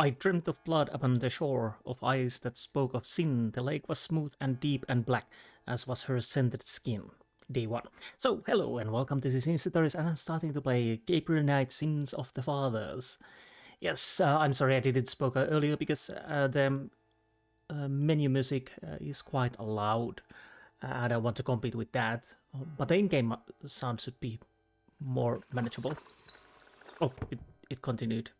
I dreamt of blood upon the shore, of eyes that spoke of sin. The lake was smooth and deep and black, as was her scented skin. Day 1. So, hello and welcome to this Insti and I'm starting to play Gabriel Knight Sins of the Fathers. Yes, I'm sorry I didn't spoke earlier because the menu music is quite loud. I don't want to compete with that, but the in-game sound should be more manageable. Oh, it continued.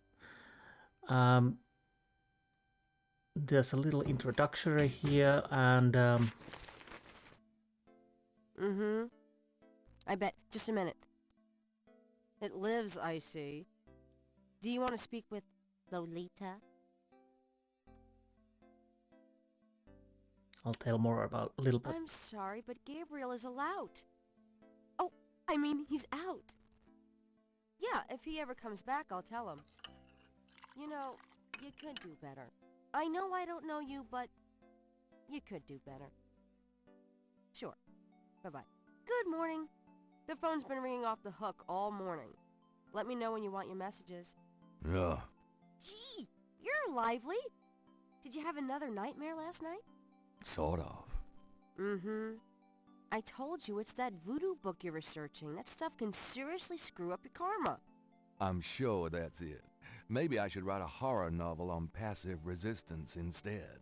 There's a little introductory here, and I bet. Just a minute. It lives, I see. Do you want to speak with Lolita? I'll tell more about a little bit. I'm sorry, but Gabriel is allowed. Oh, I mean, he's out. Yeah, if he ever comes back, I'll tell him. You know, you could do better. I know I don't know you, but you could do better. Sure. Bye-bye. Good morning. The phone's been ringing off the hook all morning. Let me know when you want your messages. Yeah. Gee, you're lively. Did you have another nightmare last night? Sort of. Mm-hmm. I told you it's that voodoo book you're researching. That stuff can seriously screw up your karma. I'm sure that's it. Maybe I should write a horror novel on passive resistance instead.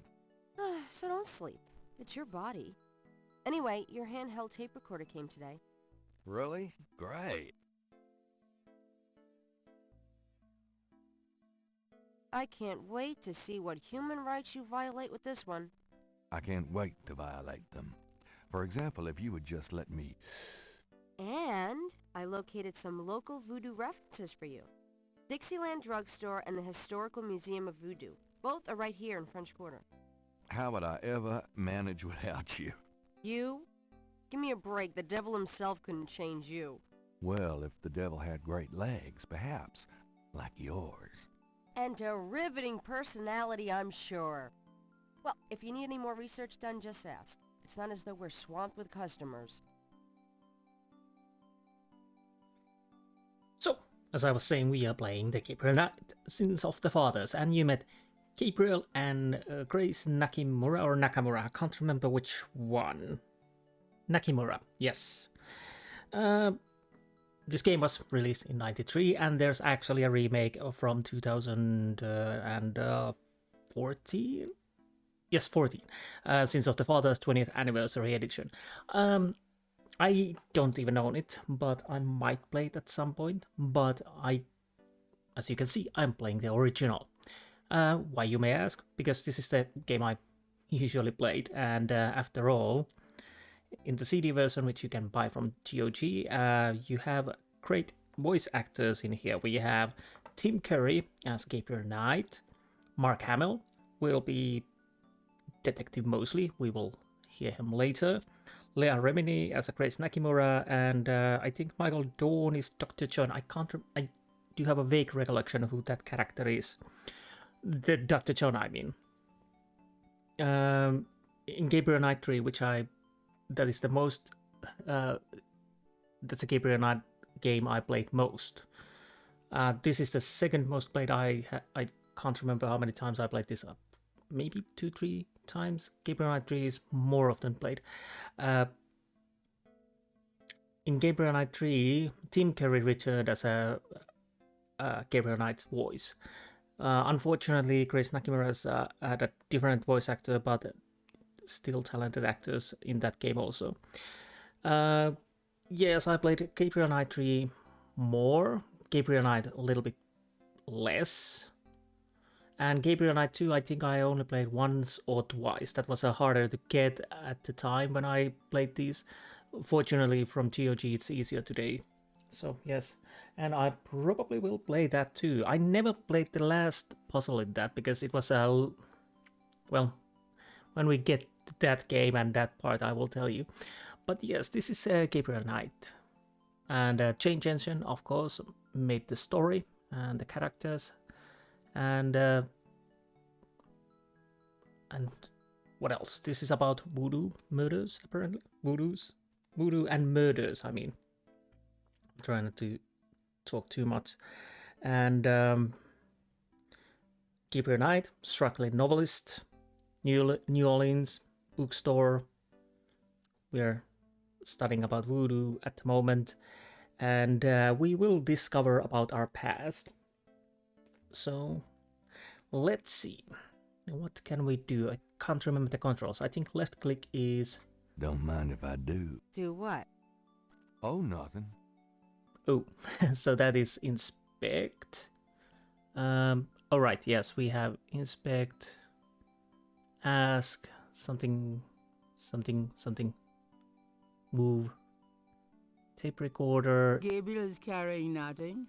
So don't sleep. It's your body. Anyway, your handheld tape recorder came today. Really? Great. I can't wait to see what human rights you violate with this one. I can't wait to violate them. For example, if you would just let me... And I located some local voodoo references for you. Dixieland Drugstore and the Historical Museum of Voodoo. Both are right here in French Quarter. How would I ever manage without you? You? Give me a break. The devil himself couldn't change you. Well, if the devil had great legs, perhaps. Like yours. And a riveting personality, I'm sure. Well, if you need any more research done, just ask. It's not as though we're swamped with customers. So, as I was saying, we are playing the Gabriel Knight Sins of the Fathers, and you met Gabriel and Grace Nakimura or Nakamura. I can't remember which one. Nakimura, yes. This game was released in '93, and there's actually a remake from 2014. Yes, 14. Sins of the Father's 20th Anniversary Edition. I don't even own it, but I might play it at some point. But as you can see, I'm playing the original. Why, you may ask? Because this is the game I usually played, and after all, in the CD version, which you can buy from GOG, you have great voice actors in here. We have Tim Curry as Gabriel Knight, Mark Hamill will be Detective Mosely, we will hear him later, Leah Remini as a Grace Nakimura, and I think Michael Dorn is Dr. John. I do have a vague recollection of who that character is. The Dr. John, I mean. In Gabriel Knight 3, that is the most, that's a Gabriel Knight game I played most. This is the second most played. I can't remember how many times I played this. Maybe 2-3 times. Gabriel Knight 3 is more often played. In Gabriel Knight 3, Tim Curry returned as a Gabriel Knight's voice. Unfortunately, Grace Nakimura had a different voice actor, but still talented actors in that game also. Yes, I played Gabriel Knight 3 more, Gabriel Knight a little bit less. And Gabriel Knight 2, I think I only played once or twice. That was harder to get at the time when I played these. Fortunately, from GOG, it's easier today. So, yes. And I probably will play that too. I never played the last puzzle in that because it was well, when we get to that game and that part, I will tell you. But yes, this is Gabriel Knight. And Jane Jensen, of course, made the story and the characters. And what else? This is about voodoo murders, apparently. Voodoo and murders, I mean. I'm trying not to talk too much. And Gabriel Knight, struggling novelist, New Orleans, bookstore. We're studying about voodoo at the moment, and we will discover about our past. So, let's see. What can we do? I can't remember the controls. I think left click is... Don't mind if I do. Do what? Oh, nothing. Oh, so that is inspect. Alright, yes, we have inspect, ask, something, move, tape recorder. Gabriel's carrying nothing.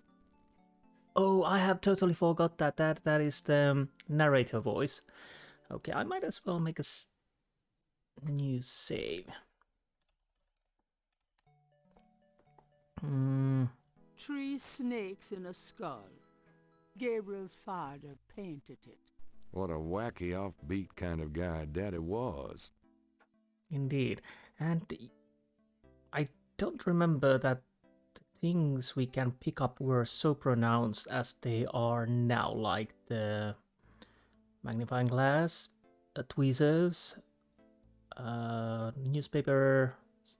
Oh, I have totally forgot that is the narrator voice. Okay, I might as well make a new save. Three snakes in a skull. Gabriel's father painted it. What a wacky offbeat kind of guy Daddy was. Indeed. And I don't remember that the things we can pick up were so pronounced as they are now, like the magnifying glass, tweezers, newspaper,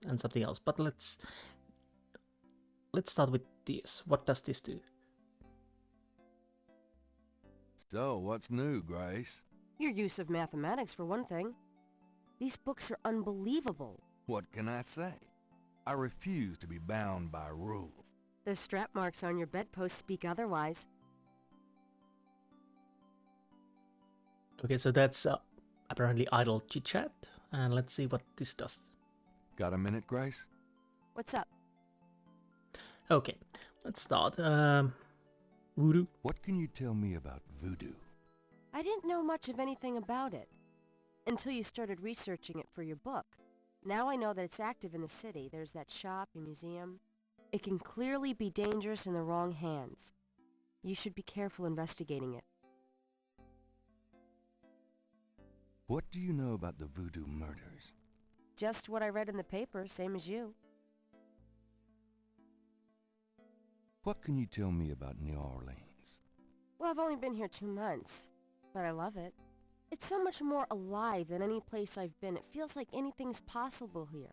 and something else. But let's start with this. What does this do? So, what's new, Grace? Your use of mathematics, for one thing. These books are unbelievable. What can I say? I refuse to be bound by rules. The strap marks on your bedpost speak otherwise. Okay, so that's apparently idle chit-chat. And let's see what this does. Got a minute, Grace? What's up? Okay, let's start. Voodoo. What can you tell me about voodoo? I didn't know much of anything about it until you started researching it for your book. Now I know that it's active in the city. There's that shop and museum. It can clearly be dangerous in the wrong hands. You should be careful investigating it. What do you know about the Voodoo Murders? Just what I read in the paper, same as you. What can you tell me about New Orleans? Well, I've only been here 2 months, but I love it. It's so much more alive than any place I've been. It feels like anything's possible here.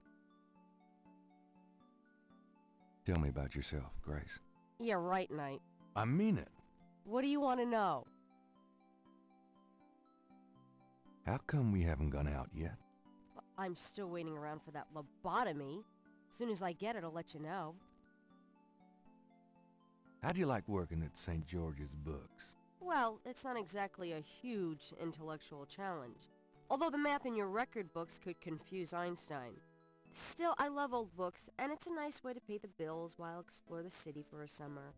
Tell me about yourself, Grace. Yeah, right, Knight. I mean it. What do you want to know? How come we haven't gone out yet? Well, I'm still waiting around for that lobotomy. As soon as I get it, I'll let you know. How do you like working at St. George's Books? Well, it's not exactly a huge intellectual challenge. Although the math in your record books could confuse Einstein. Still, I love old books, and it's a nice way to pay the bills while I explore the city for a summer.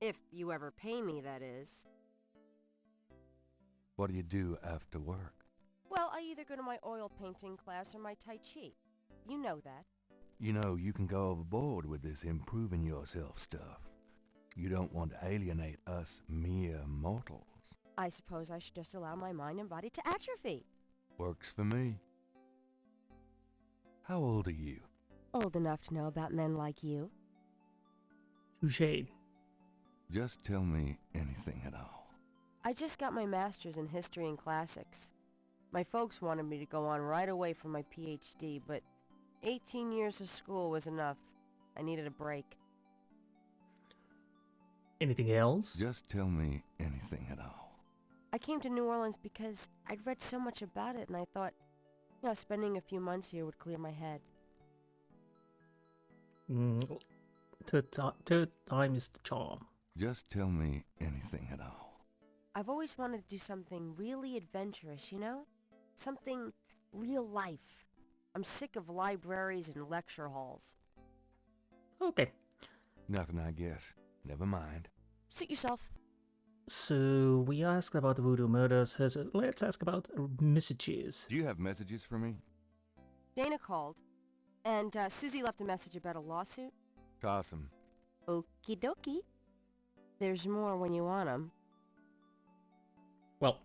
If you ever pay me, that is. What do you do after work? Well, I either go to my oil painting class or my Tai Chi. You know that. You know, you can go overboard with this improving yourself stuff. You don't want to alienate us mere mortals. I suppose I should just allow my mind and body to atrophy. Works for me. How old are you? Old enough to know about men like you. Touché. Just tell me anything at all. I just got my master's in history and classics. My folks wanted me to go on right away for my PhD, but 18 years of school was enough. I needed a break. Anything else? Just tell me anything at all. I came to New Orleans because I'd read so much about it, and I thought, spending a few months here would clear my head. Third time is the charm. Just tell me anything at all. I've always wanted to do something really adventurous, Something real life. I'm sick of libraries and lecture halls. Okay. Nothing, I guess. Never mind. Suit yourself. So we asked about the Voodoo Murders. So let's ask about messages. Do you have messages for me? Dana called, and Susie left a message about a lawsuit. Toss 'em. Okie dokie. There's more when you want 'em. Well,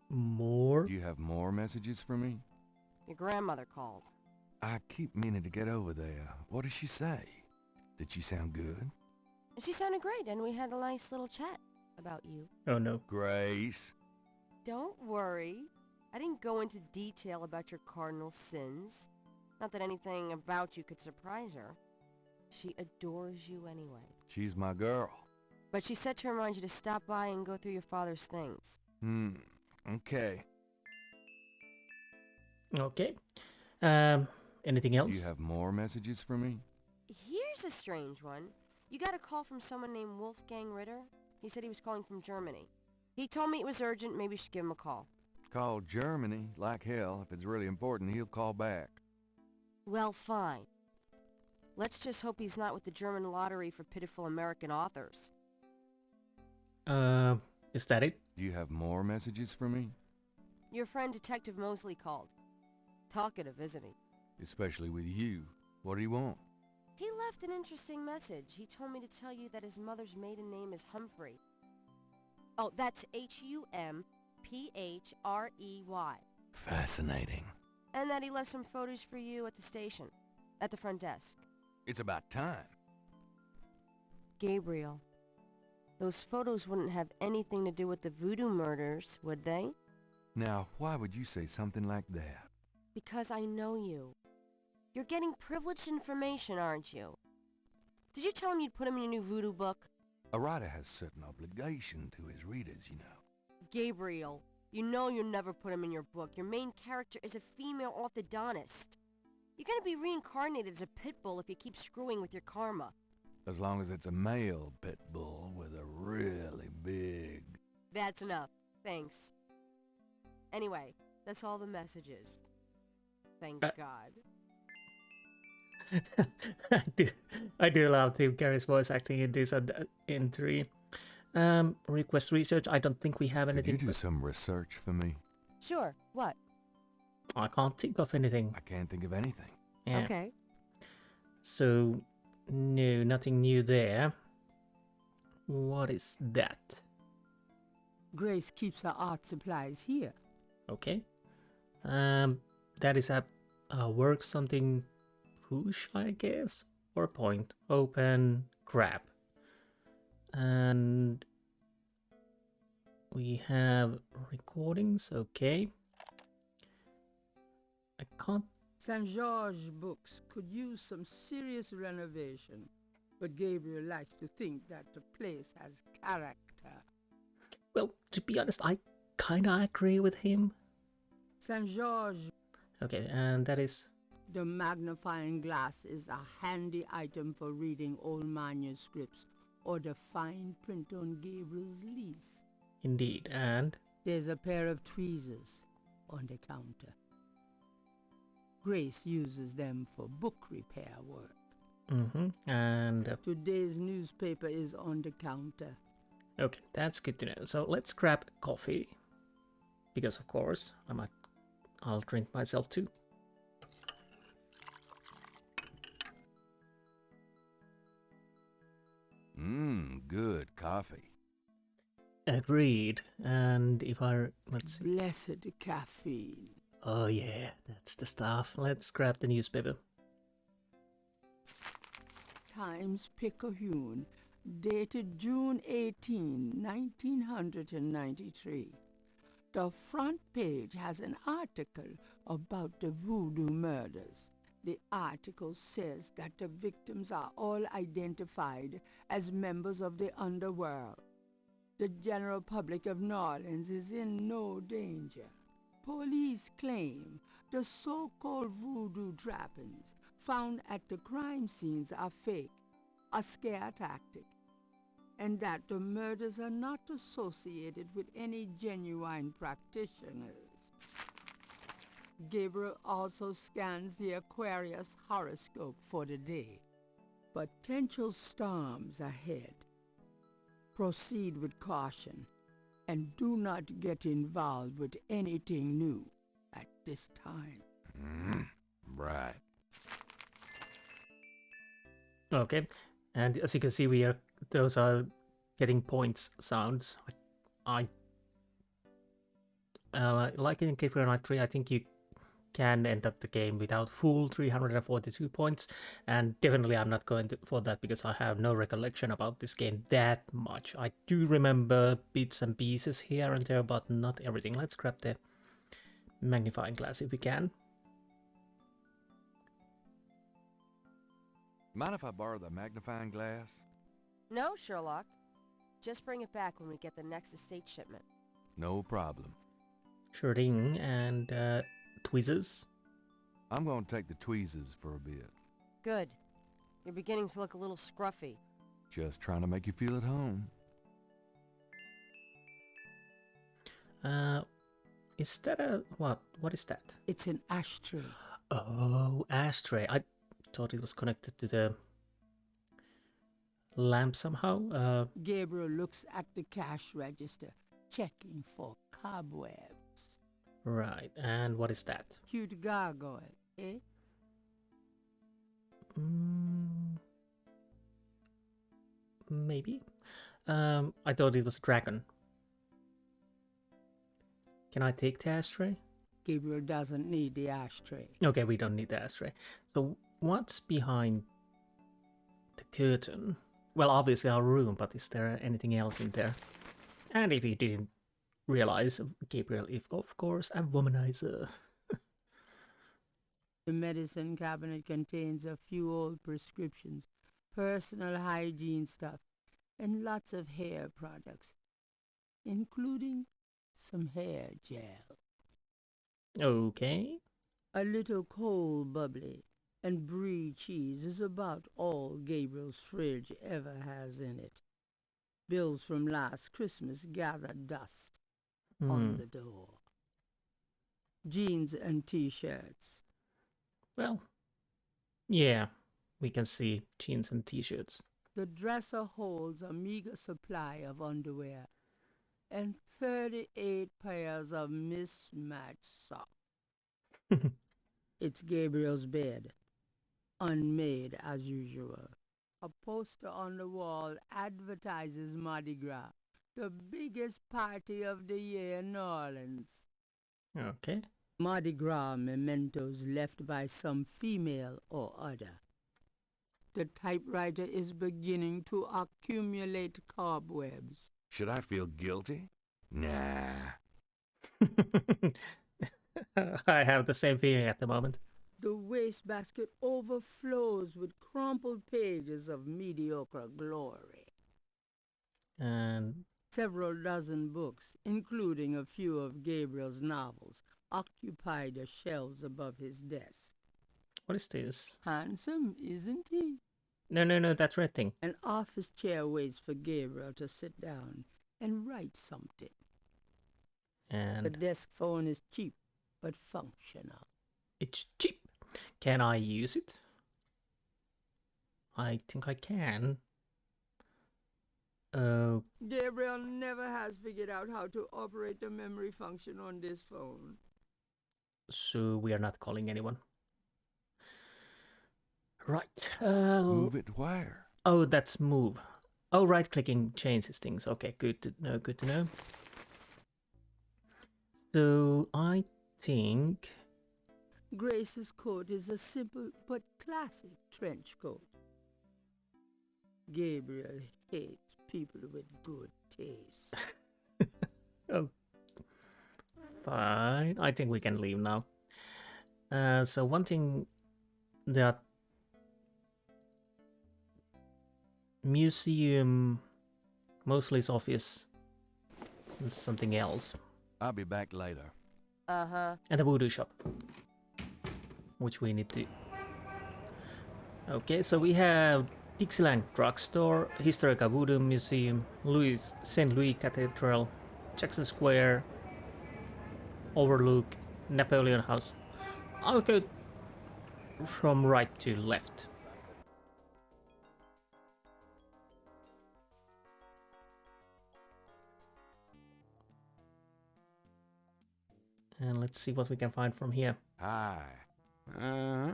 more? Do you have more messages for me? Your grandmother called. I keep meaning to get over there. What did she say? Did she sound good? She sounded great, and we had a nice little chat. about you. Oh no. Grace. Don't worry. I didn't go into detail about your cardinal sins. Not that anything about you could surprise her. She adores you anyway. She's my girl. But she said to remind you to stop by and go through your father's things. Okay. Okay. Anything else? Do you have more messages for me? Here's a strange one. You got a call from someone named Wolfgang Ritter? He said he was calling from Germany. He told me it was urgent, maybe you should give him a call. Call Germany, like hell. If it's really important, he'll call back. Well, fine. Let's just hope he's not with the German lottery for pitiful American authors. Is that it? Do you have more messages for me? Your friend Detective Mosely called. Talkative, isn't he? Especially with you. What do you want? He left an interesting message. He told me to tell you that his mother's maiden name is Humphrey. Oh, that's Humphry. Fascinating. And that he left some photos for you at the station. At the front desk. It's about time. Gabriel. Those photos wouldn't have anything to do with the Voodoo Murders, would they? Now, why would you say something like that? Because I know you. You're getting privileged information, aren't you? Did you tell him you'd put him in your new voodoo book? A writer has certain obligation to his readers, you know. Gabriel, you know you'll never put him in your book. Your main character is a female orthodontist. You're gonna be reincarnated as a pit bull if you keep screwing with your karma. As long as it's a male pit bull with a really big... That's enough. Thanks. Anyway, that's all the messages. Thank God. I do love Tim Curry's voice acting in this entry. Request research. I don't think we have Could anything. you do some research for me? Sure. What? I can't think of anything. I can't think of anything. Yeah. Okay. So, no, nothing new there. What is that? Grace keeps her art supplies here. Okay. That is a work something push, I guess, or point. Open, grab. And we have recordings, okay. I can't... St. George Books could use some serious renovation, but Gabriel likes to think that the place has character. Well, to be honest, I kinda agree with him. St. George, Okay, and that is... the magnifying glass is a handy item for reading old manuscripts or the fine print on Gabriel's lease. Indeed, and... There's a pair of tweezers on the counter. Grace uses them for book repair work. And... Today's newspaper is on the counter. okay, that's good to know. So let's grab coffee. Because of course, I'll drink myself too. Good coffee. Agreed. And if let's see. Blessed caffeine. Oh yeah, that's the stuff. Let's grab the newspaper. Times-Picayune, dated June 18, 1993. The front page has an article about the Voodoo Murders. The article says that the victims are all identified as members of the underworld. The general public of New Orleans is in no danger. Police claim the so-called voodoo trappings found at the crime scenes are fake, a scare tactic, and that the murders are not associated with any genuine practitioners. Gabriel also scans the Aquarius horoscope for the day. Potential storms ahead. Proceed with caution, and do not get involved with anything new at this time. Right. Okay, and as you can see, those are getting points sounds. I like in Gabriel Knight 3, I think you can end up the game without full 342 points, and definitely I'm not going for that because I have no recollection about this game that much. I do remember bits and pieces here and there, but not everything. Let's grab the magnifying glass if we can. Mind if I borrow the magnifying glass? No, Sherlock. Just bring it back when we get the next estate shipment. No problem. Sure thing, and tweezers. I'm gonna take the tweezers for a bit. Good. You're beginning to look a little scruffy. Just trying to make you feel at home. Is that a... What is that? It's an ashtray. Oh, ashtray. I thought it was connected to the lamp somehow. Gabriel looks at the cash register, checking for cobwebs. Right, and what is that? Cute gargoyle, eh? Maybe. I thought it was a dragon. Can I take the ashtray? Gabriel doesn't need the ashtray. Okay, we don't need the ashtray. So what's behind the curtain? Well, obviously our room, but is there anything else in there? And if you didn't realize, Gabriel is, of course, a womanizer. The medicine cabinet contains a few old prescriptions, personal hygiene stuff, and lots of hair products, including some hair gel. Okay. A little cold bubbly and brie cheese is about all Gabriel's fridge ever has in it. Bills from last Christmas gather dust on the door. Jeans and t-shirts. Well, yeah, we can see jeans and t-shirts. The dresser holds a meager supply of underwear and 38 pairs of mismatched socks. It's Gabriel's bed, unmade as usual. A poster on the wall advertises Mardi Gras, the biggest party of the year in New Orleans. Okay. Mardi Gras mementos left by some female or other. The typewriter is beginning to accumulate cobwebs. Should I feel guilty? Nah. I have the same feeling at the moment. The wastebasket overflows with crumpled pages of mediocre glory. And Several dozen books, including a few of Gabriel's novels, occupy the shelves above his desk. what is this? Handsome, isn't he? No, that red thing. An office chair waits for Gabriel to sit down and write something. The And desk phone is cheap, but functional. it's cheap. Can I use it? I think I can. Gabriel never has figured out how to operate the memory function on this phone. So we are not calling anyone. Right. Move it where? Oh, that's move. Oh, right-clicking changes things. Okay, good to know. Good to know. So I think Grace's coat is a simple but classic trench coat. Gabriel hates people with good taste. oh, fine. I think we can leave now. So one thing that museum, Mosely's office, and something else, I'll be back later. Uh-huh. and the voodoo shop, which we need to. Okay, so we have Dixieland Drugstore, Historical Voodoo Museum, St. Louis Cathedral, Jackson Square, Overlook, Napoleon House. I'll go from right to left. And let's see what we can find from here. Hi. Uh-huh.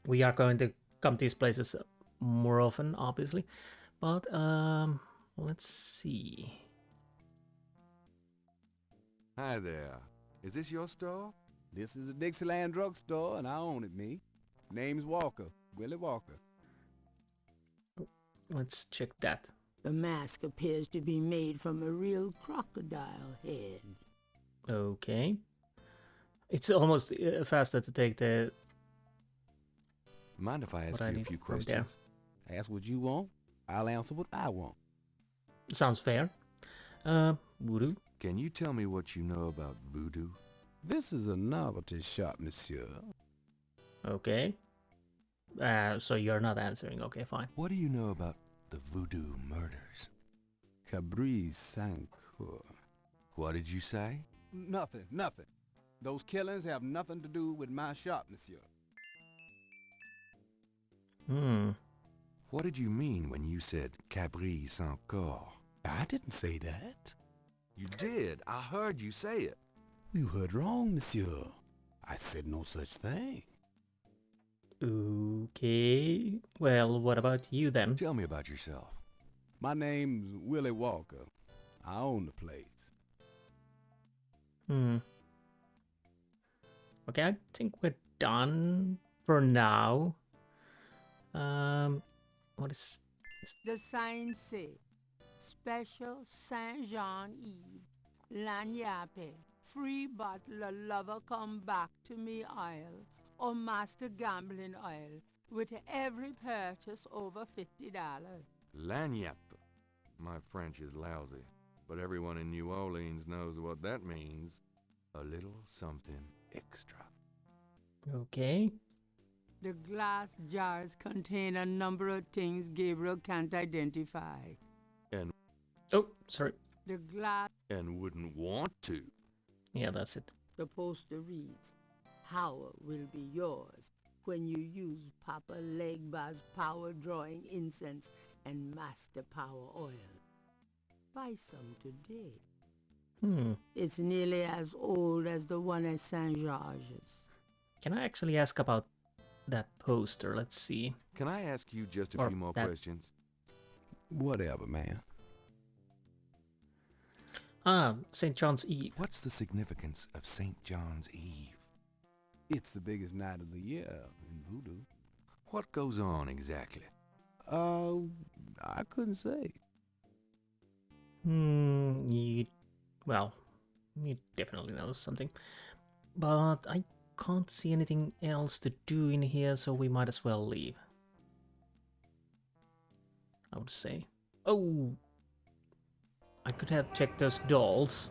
We are going to come to these places more often, obviously. But let's see. Hi there. Is this your store? This is a Dixieland drugstore, and I own it, me. Name's Walker, Willie Walker. Let's check that. The mask appears to be made from a real crocodile head. Okay. It's almost faster to take the... Mind if I ask What I you a need few from there. questions? Ask what you want, I'll answer what I want. Sounds fair. Voodoo? Can you tell me what you know about voodoo? This is a novelty shop, monsieur. Okay. So you're not answering. Okay, fine. What do you know about the Voodoo Murders? Cabrice Sancour. What did you say? Nothing. Those killings have nothing to do with my shop, monsieur. What did you mean when you said Cabrice Sancour? I didn't say that. You did. I heard you say it. You heard wrong, monsieur. I said no such thing. Okay. Well, what about you then? Tell me about yourself. My name's Willie Walker. I own the place. Okay, I think we're done for now. What is... The sign say, Special Saint Jean Eve, Lagnappe, free bottle of lover come back to me oil, or master gambling oil, with every purchase over $50. Lagniappe. My French is lousy, but everyone in New Orleans knows what that means. A little something extra. Okay. The glass jars contain a number of things Gabriel can't identify. Oh, sorry. The glass... And wouldn't want to. Yeah, that's it. The poster reads, Power will be yours when you use Papa Legba's power drawing incense and master power oil. Buy some today. It's nearly as old as the one at Saint George's. Can I actually ask about that poster? Let's see. Can I ask you just a Or few more that- questions? Whatever, man. St. John's Eve. What's the significance of St. John's Eve? It's the biggest night of the year in voodoo. What goes on exactly? I couldn't say. Well, he definitely knows something. But I can't see anything else to do in here, so we might as well leave. I would say. Oh! I could have checked those dolls.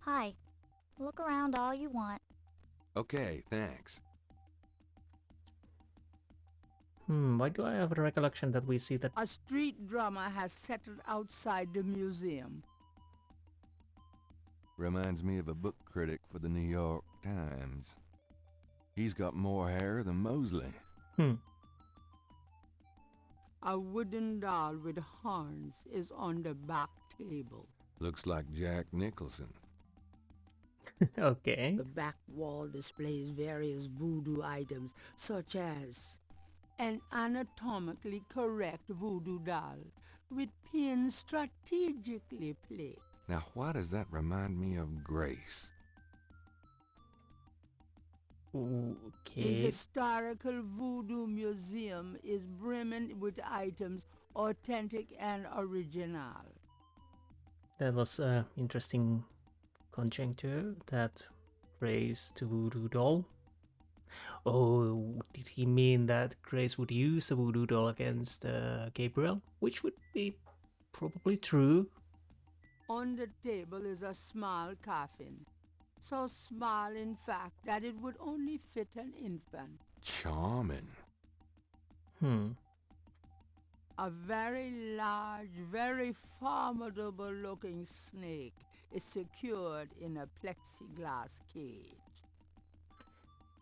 Hi. Look around all you want. Okay, thanks. Why do I have a recollection that we see that... A street drummer has settled outside the museum. Reminds me of a book critic for the New York Times. He's got more hair than Mosely. A wooden doll with horns is on the back table. Looks like Jack Nicholson. Okay. The back wall displays various voodoo items, such as an anatomically correct voodoo doll with pins strategically placed. Now, why does that remind me of Grace? The Okay. historical voodoo museum is brimming with items authentic and original. That was interesting conjecture that raised the voodoo doll. Oh, did he mean that Grace would use the voodoo doll against Gabriel? Which would be probably true. On the table is a small coffin. So small, in fact, that it would only fit an infant. Charming. A very large, very formidable-looking snake is secured in a plexiglass cage.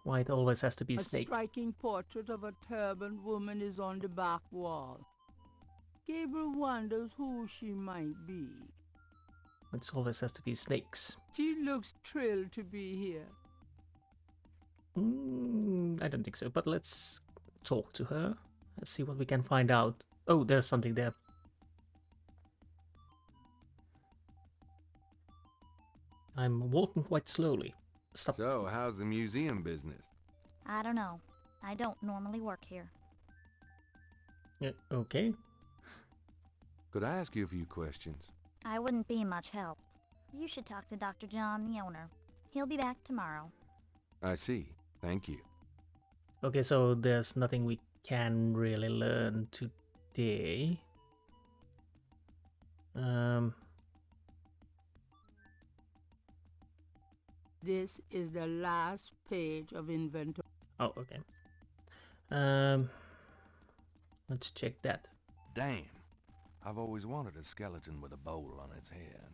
Why it always has to be A snake? striking portrait of a turbaned woman is on the back wall. Gabriel wonders who she might be. It always has to be snakes. She looks thrilled to be here. I don't think so, but let's talk to her. Let's see what we can find out. Oh, there's something there. I'm walking quite slowly. Stop. So, how's the museum business? I don't know. I don't normally work here. Okay. Could I ask you a few questions? I wouldn't be much help. You should talk to Dr. John, the owner. He'll be back tomorrow. I see. Thank you. Okay, so there's nothing we can really learn today. This is the last page of inventory. Oh, okay. Let's check that. Damn. I've always wanted a skeleton with a bowl on its head.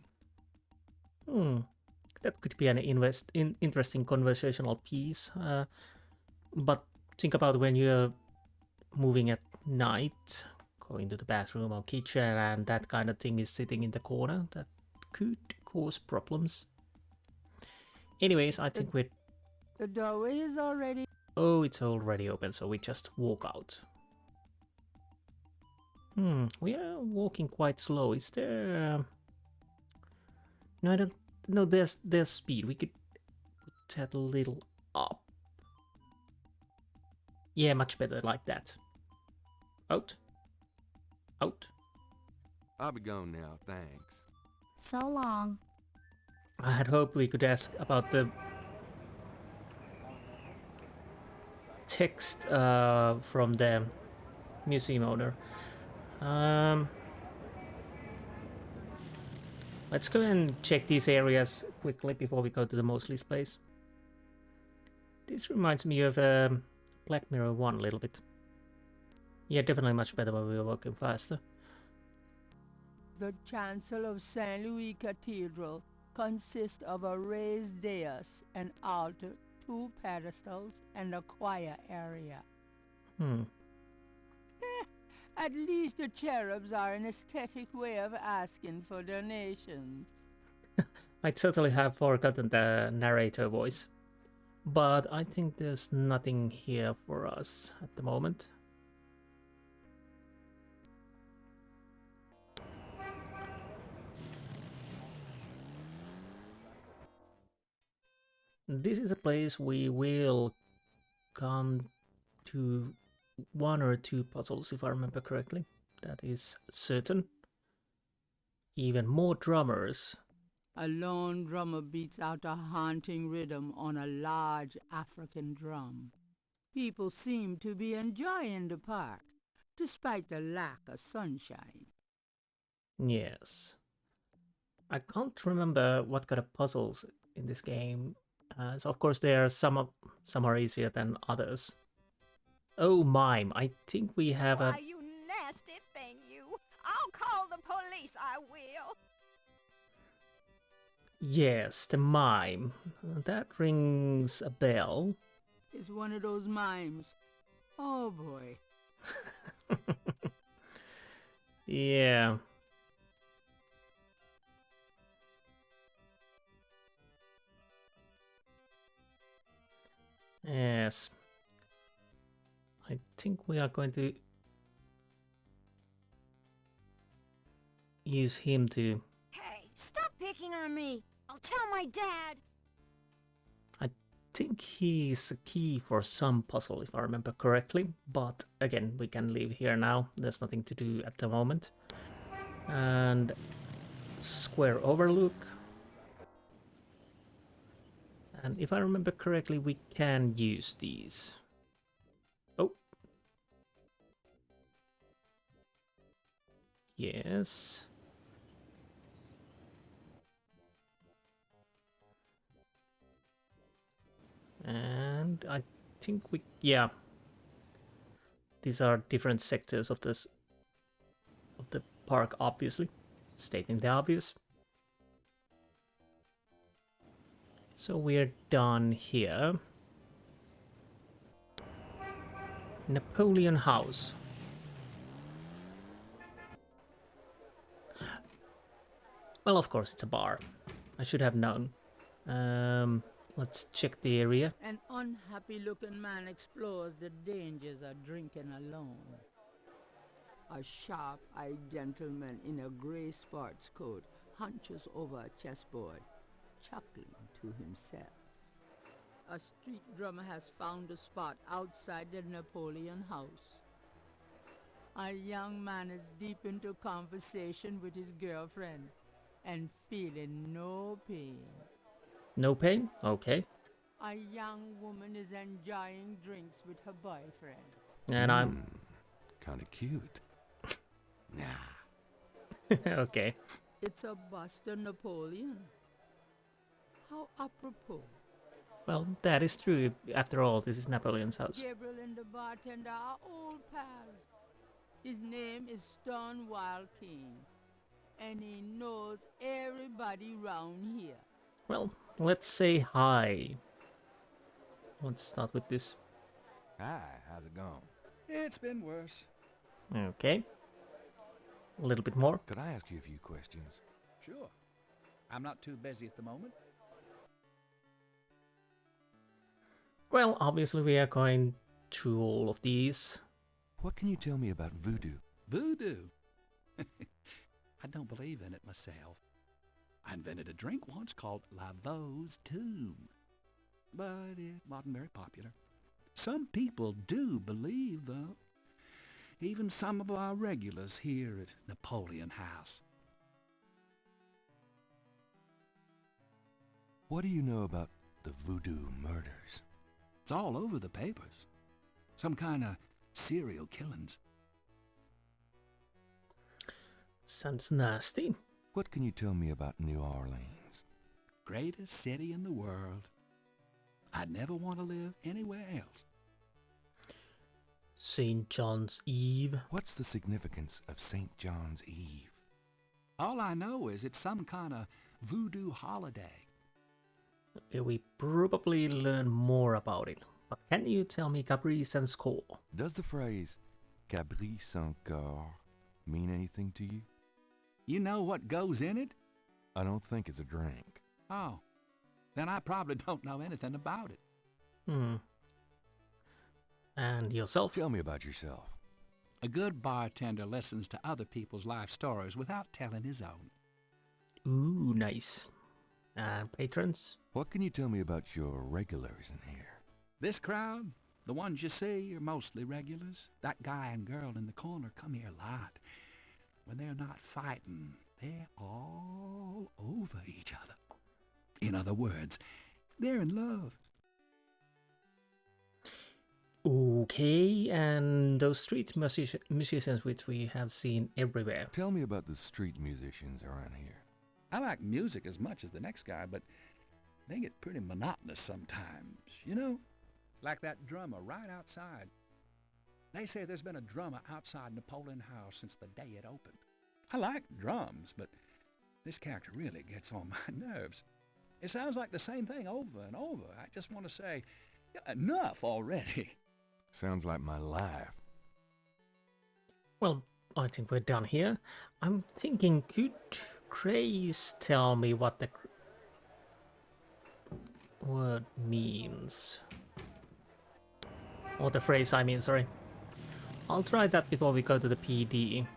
That could be an interesting conversational piece. But think about when you're moving at night, going to the bathroom or kitchen, and that kind of thing is sitting in the corner. That could cause problems. Anyways, I think we're... The doorway is already... Oh, it's already open, so we just walk out. We are walking quite slow. Is there... No, I don't... No, there's speed. We could put that a little up. Yeah, much better like that. Out. Out. I'll be gone now, thanks. So long. I had hoped we could ask about the text from the museum owner. Let's go and check these areas quickly before we go to the Mosely's place. This reminds me of Black Mirror 1 a little bit. Yeah, definitely much better when we were walking faster. The chancel of St. Louis Cathedral consists of a raised dais, an altar, 2 pedestals, and a choir area. At least the cherubs are an aesthetic way of asking for donations. I totally have forgotten the narrator voice. But I think there's nothing here for us at the moment. This is a place we will come to 1 or 2 puzzles, if I remember correctly. That is certain. Even more drummers. A lone drummer beats out a haunting rhythm on a large African drum. People seem to be enjoying the park, despite the lack of sunshine. Yes. I can't remember what kind of puzzles in this game. So of course there are some are easier than others. Oh, mime. I think we have a... Why, you nasty thing, you. I'll call the police, I will. Yes, the mime. That rings a bell. It's one of those mimes. Oh boy. Yeah. Yes. I think we are going to use him to... Hey, stop picking on me! I'll tell my dad! I think he's a key for some puzzle, if I remember correctly. But again, we can leave here now. There's nothing to do at the moment. And square overlook. And if I remember correctly, we can use these. Oh. Yes. And I think we... Yeah. These are different sectors of this... of the park, obviously. Stating the obvious. So we're done here. Napoleon House. Well, of course, it's a bar. I should have known. Let's check the area. An unhappy-looking man explores the dangers of drinking alone. A sharp-eyed gentleman in a grey sports coat hunches over a chessboard. chuckling to himself. A street drummer has found a spot outside the Napoleon house. A young man is deep into conversation with his girlfriend and feeling no pain. No pain? Okay. A young woman is enjoying drinks with her boyfriend. And I'm... Kinda cute. Nah. okay. It's a bust of Napoleon. How apropos. Well, that is true. After all, this is Napoleon's house. Gabriel and the bartender are old pals. His name is Stonewall King, and he knows everybody round here. Well, let's say hi. Let's start with this. Hi, how's it going? It's been worse. Okay. A little bit more. Could I ask you a few questions? Sure. I'm not too busy at the moment. Well, obviously we are going through all of these. What can you tell me about voodoo? Voodoo? I don't believe in it myself. I invented a drink once called Laveau's Tomb, but it wasn't very popular. Some people do believe, though. Even some of our regulars here at Napoleon House. What do you know about the Voodoo Murders? It's all over the papers. Some kind of serial killings. Sounds nasty. What can you tell me about New Orleans? Greatest city in the world. I'd never want to live anywhere else. St. John's Eve. What's the significance of St. John's Eve? All I know is it's some kind of voodoo holiday. Okay, we probably learn more about it. But can you tell me Caprice and Score? Does the phrase Caprice encore mean anything to you? You know what goes in it? I don't think it's a drink. Oh, then I probably don't know anything about it. And yourself? Tell me about yourself. A good bartender listens to other people's life stories without telling his own. Ooh, nice. And patrons? What can you tell me about your regulars in here? This crowd, the ones you see, are mostly regulars. That guy and girl in the corner come here a lot. When they're not fighting, they're all over each other. In other words, they're in love. Okay, and those street musicians which we have seen everywhere. Tell me about the street musicians around here. I like music as much as the next guy, but they get pretty monotonous sometimes, you know? Like that drummer right outside. They say there's been a drummer outside Napoleon House since the day it opened. I like drums, but this character really gets on my nerves. It sounds like the same thing over and over. I just want to say, enough already. Sounds like my life. Well, I think we're done here. I'm thinking, could Grace tell me what the word means? Or the phrase, I mean, sorry. I'll try that before we go to the PD.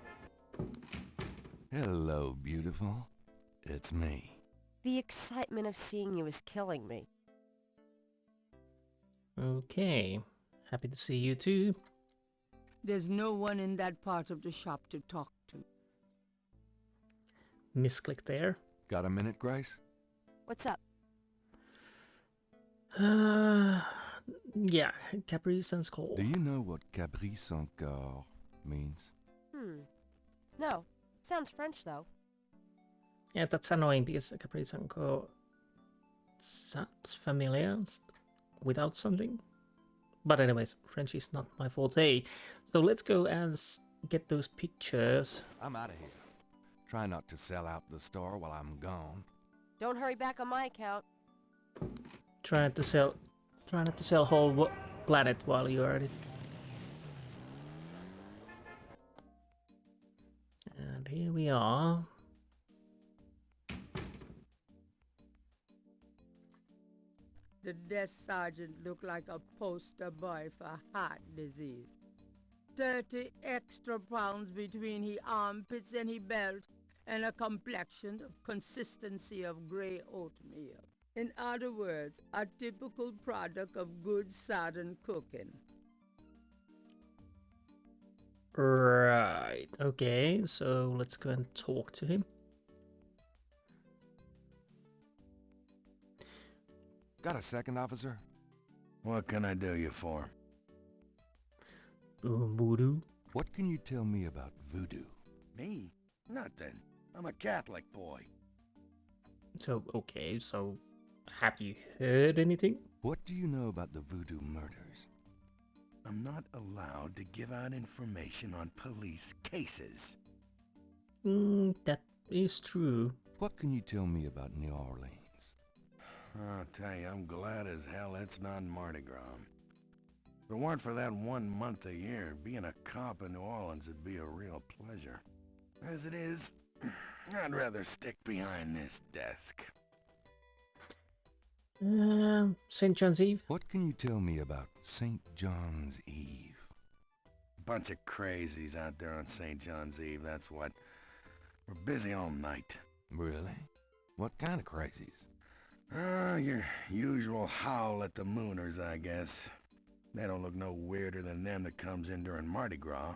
Hello, beautiful. It's me. The excitement of seeing you is killing me. Okay. Happy to see you too. There's no one in that part of the shop to talk to. Misclick there. Got a minute, Grace? What's up? Yeah, Caprice and Skull. Do you know what Caprice encore means? No. Sounds French, though. Yeah, that's annoying because Caprice and Co sounds familiar without something. But anyways, French is not my forte. So let's go and get those pictures. I'm out of here. Try not to sell out the store while I'm gone. Don't hurry back on my account. Try not to sell whole planet while you're at it. And here we are. The desk sergeant looked like a poster boy for heart disease. 30 extra pounds between his armpits and his belt, and a complexion of consistency of gray oatmeal. In other words, a typical product of good southern cooking. Right. Okay, so let's go and talk to him. Got a second, officer? What can I do you for? Voodoo. What can you tell me about voodoo? Me? Nothing. I'm a Catholic boy. So, okay, so have you heard anything? What do you know about the Voodoo Murders? I'm not allowed to give out information on police cases. That is true. What can you tell me about New Orleans? I'll tell you, I'm glad as hell it's not Mardi Gras. If it weren't for that 1 month a year, being a cop in New Orleans would be a real pleasure. As it is, I'd rather stick behind this desk. St. John's Eve? What can you tell me about St. John's Eve? Bunch of crazies out there on St. John's Eve, that's what. We're busy all night. Really? What kind of crazies? Your usual howl at the mooners, I guess. They don't look no weirder than them that comes in during Mardi Gras.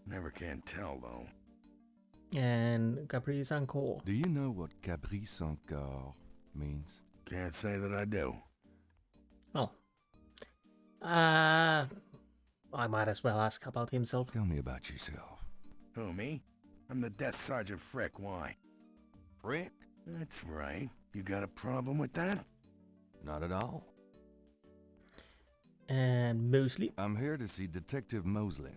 Never can tell, though. And Caprice Encore. Do you know what Caprice Encore means? Can't say that I do. Well, I might as well ask about himself. Tell me about yourself. Who, me? I'm the Desk Sergeant Frick, why? Frick? That's right. You got a problem with that? Not at all. And Mosely? I'm here to see Detective Mosely.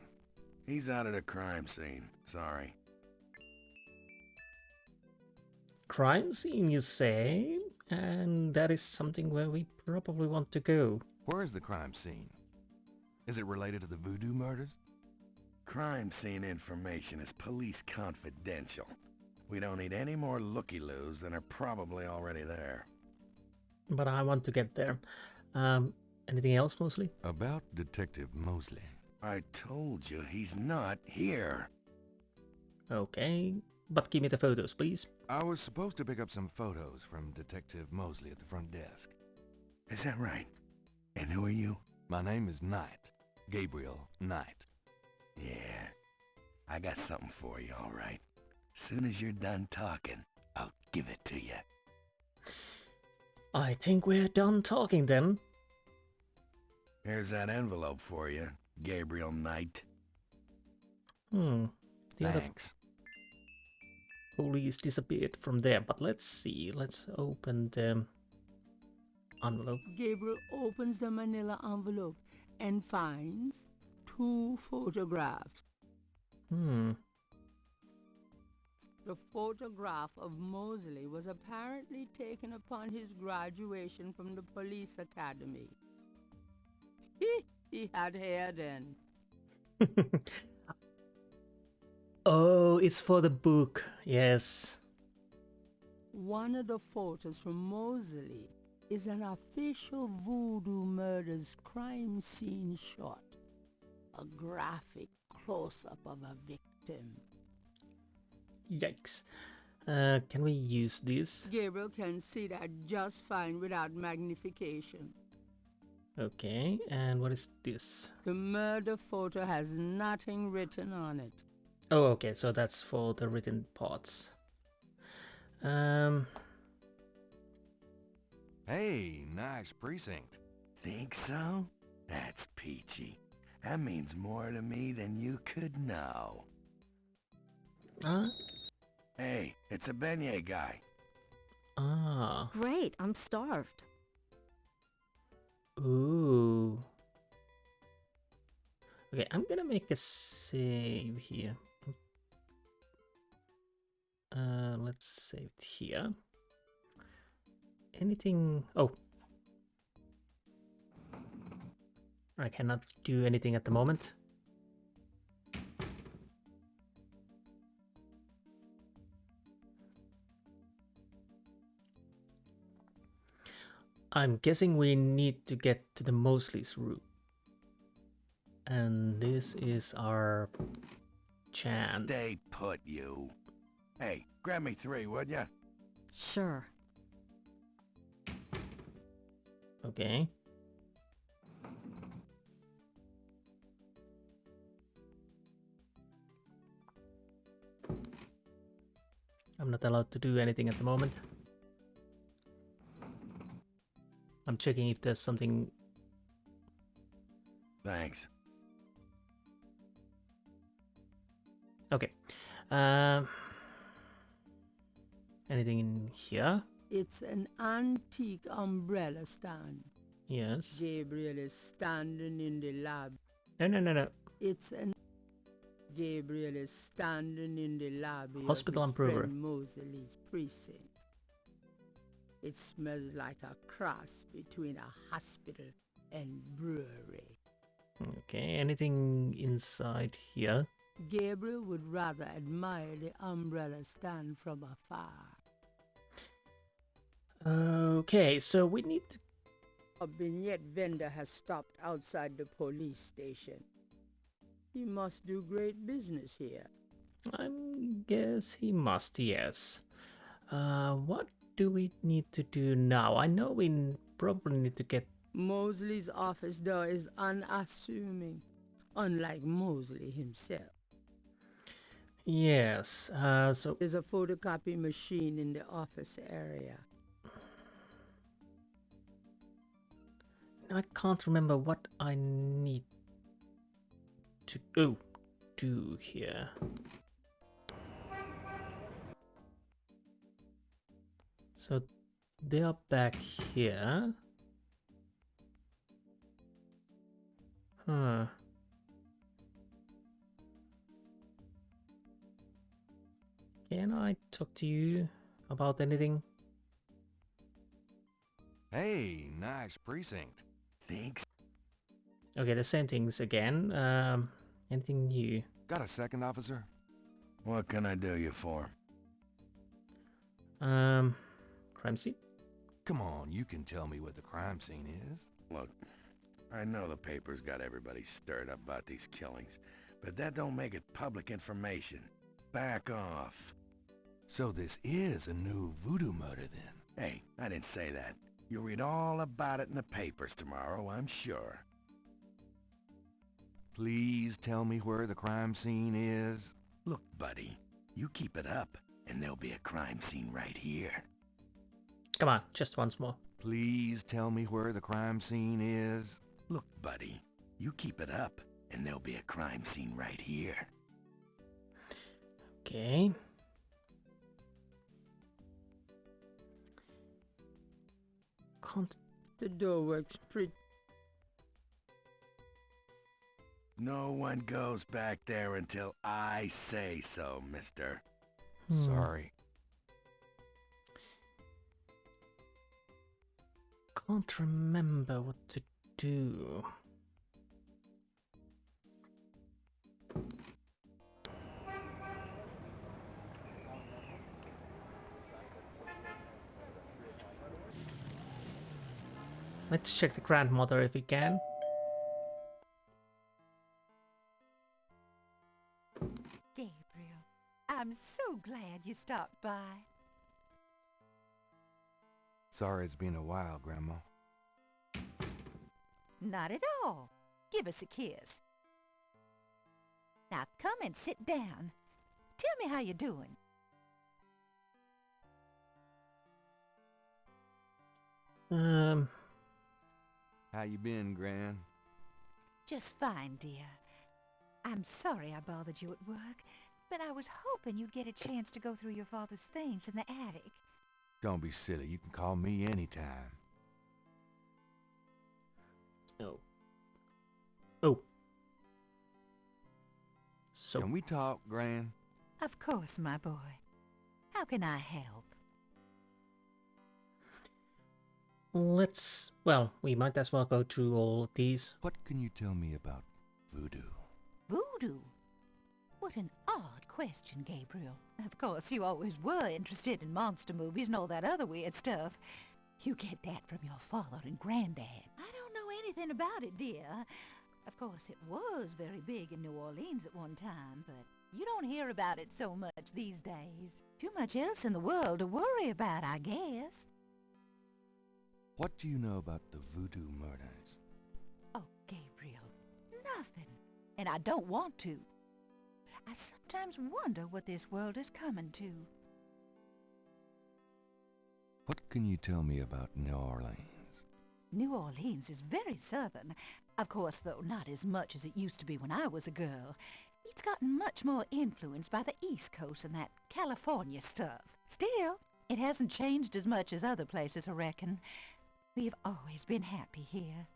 He's out of the crime scene. Sorry. Crime scene, you say? And that is something where we probably want to go. Where is the crime scene? Is it related to the Voodoo Murders? Crime scene information is police confidential. We don't need any more looky-loos than are probably already there. But I want to get there. Anything else, Mosely? About Detective Mosely. I told you he's not here. Okay, but give me the photos, please. I was supposed to pick up some photos from Detective Mosely at the front desk. Is that right? And who are you? My name is Knight. Gabriel Knight. Yeah, I got something for you, all right. Soon as you're done talking, I'll give it to you. I think we're done talking then. Here's that envelope for you, Gabriel Knight. The other Thanks. police disappeared from there, but let's see. Let's open the envelope. Gabriel opens the manila envelope and finds 2 photographs. The photograph of Mosely was apparently taken upon his graduation from the police academy. He had hair then. Oh, it's for the book. Yes. One of the photos from Mosely is an official Voodoo Murders crime scene shot. A graphic close-up of a victim. Yikes. Can we use this? Gabriel can see that just fine without magnification. Okay, and what is this? The murder photo has nothing written on it. Oh, okay, so that's for the written parts. Hey, nice precinct. Think so? That's peachy. That means more to me than you could know. Huh? Hey, it's a beignet guy. Ah. Great, I'm starved. Ooh. Okay, I'm gonna make a save here. Let's save it here. Anything? Oh. I cannot do anything at the moment. I'm guessing we need to get to the Mosley's room. And this is our chance. Stay put, you. Hey, grab me 3, would ya? Sure. Okay. I'm not allowed to do anything at the moment. I'm checking if there's something. Thanks. Okay. Anything in here? It's an antique umbrella stand. Yes. Gabriel is standing in the lab. No. It's an... Gabriel is standing in the lobby Hospital of his improver. friend Mosley's precinct. It smells like a cross between a hospital and brewery. Okay, anything inside here? Gabriel would rather admire the umbrella stand from afar. Okay, so we need to... A vignette vendor has stopped outside the police station. He must do great business here. I guess he must, yes. What do we need to do now? I know we probably need to get... Mosley's office door is unassuming, unlike Mosley himself. Yes, so... There's a photocopy machine in the office area. I can't remember what I need to do here. So they are back here. Huh. Can I talk to you about anything? Hey, nice precinct. Thanks. Okay, the same things again. Anything new? Got a second, officer? What can I do you for? Crime scene? Come on, you can tell me what the crime scene is. Look, I know the paper's got everybody stirred up about these killings, but that don't make it public information. Back off. So this is a new voodoo murder then? Hey, I didn't say that. You'll read all about it in the papers tomorrow, I'm sure. Please tell me where the crime scene is. Look, buddy, you keep it up, and there'll be a crime scene right here. Come on, just once more. Please tell me where the crime scene is. Look, buddy, you keep it up, and there'll be a crime scene right here. Okay. Can't... The door works pretty... No one goes back there until I say so, mister. Sorry. Can't remember what to do. Let's check the grandmother if we can. Gabriel, I'm so glad you stopped by. Sorry it's been a while, Grandma. Not at all. Give us a kiss. Now come and sit down. Tell me how you're doing. How you been, Gran? Just fine, dear. I'm sorry I bothered you at work, but I was hoping you'd get a chance to go through your father's things in the attic. Don't be silly. You can call me anytime. Oh. Oh. So... Can we talk, Gran? Of course, my boy. How can I help? Let's... Well, we might as well go through all of these. What can you tell me about voodoo? Voodoo? What an odd question, Gabriel. Of course, you always were interested in monster movies and all that other weird stuff. You get that from your father and granddad. I don't know anything about it, dear. Of course, it was very big in New Orleans at one time, but you don't hear about it so much these days. Too much else in the world to worry about, I guess. What do you know about the Voodoo Murders? Oh, Gabriel, nothing. And I don't want to. I sometimes wonder what this world is coming to. What can you tell me about New Orleans? New Orleans is very southern. Of course, though, not as much as it used to be when I was a girl. It's gotten much more influenced by the East Coast and that California stuff. Still, it hasn't changed as much as other places, I reckon. We've always been happy here.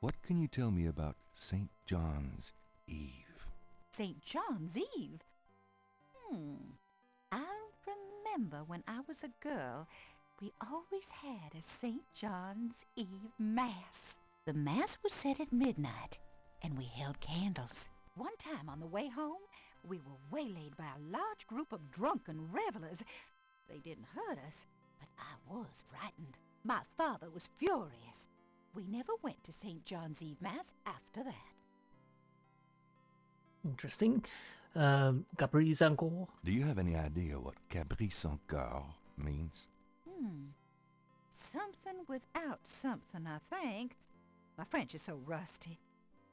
What can you tell me about St. John's Eve? St. John's Eve? I remember when I was a girl, we always had a St. John's Eve Mass. The Mass was said at midnight, and we held candles. One time on the way home, we were waylaid by a large group of drunken revelers. They didn't hurt us, but I was frightened. My father was furious. We never went to St. John's Eve Mass after that. Interesting. Caprice encore. Do you have any idea what caprice encore means? Something without something, I think. My French is so rusty.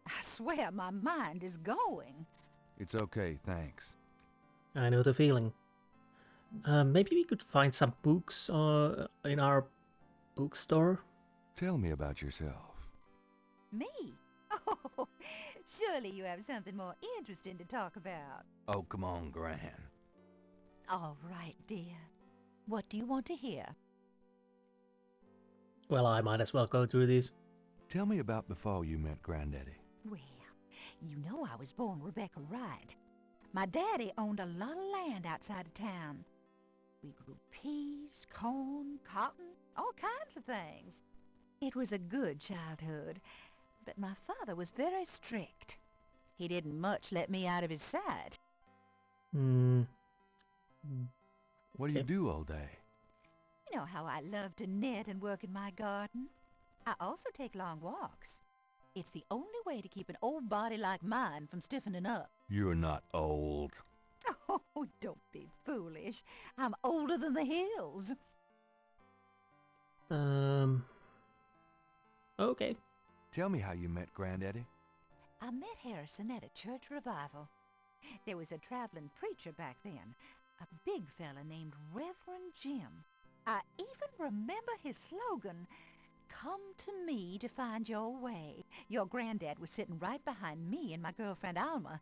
I swear my mind is going. It's okay, thanks. I know the feeling. Maybe we could find some books in our bookstore. Tell me about yourself. Me? Oh, surely you have something more interesting to talk about. Oh, come on, Gran. All right, dear. What do you want to hear? Well, I might as well go through these. Tell me about before you met Granddaddy. Well, you know I was born Rebecca Wright. My daddy owned a lot of land outside of town. We grew peas, corn, cotton, all kinds of things. It was a good childhood, but my father was very strict. He didn't much let me out of his sight. What do you do all day? You know how I love to knit and work in my garden. I also take long walks. It's the only way to keep an old body like mine from stiffening up. You're not old. Oh, don't be foolish. I'm older than the hills. Okay. Tell me how you met Granddaddy. I met Harrison at a church revival. There was a traveling preacher back then, a big fella named Reverend Jim. I even remember his slogan, "Come to me to find your way." Your granddad was sitting right behind me and my girlfriend Alma,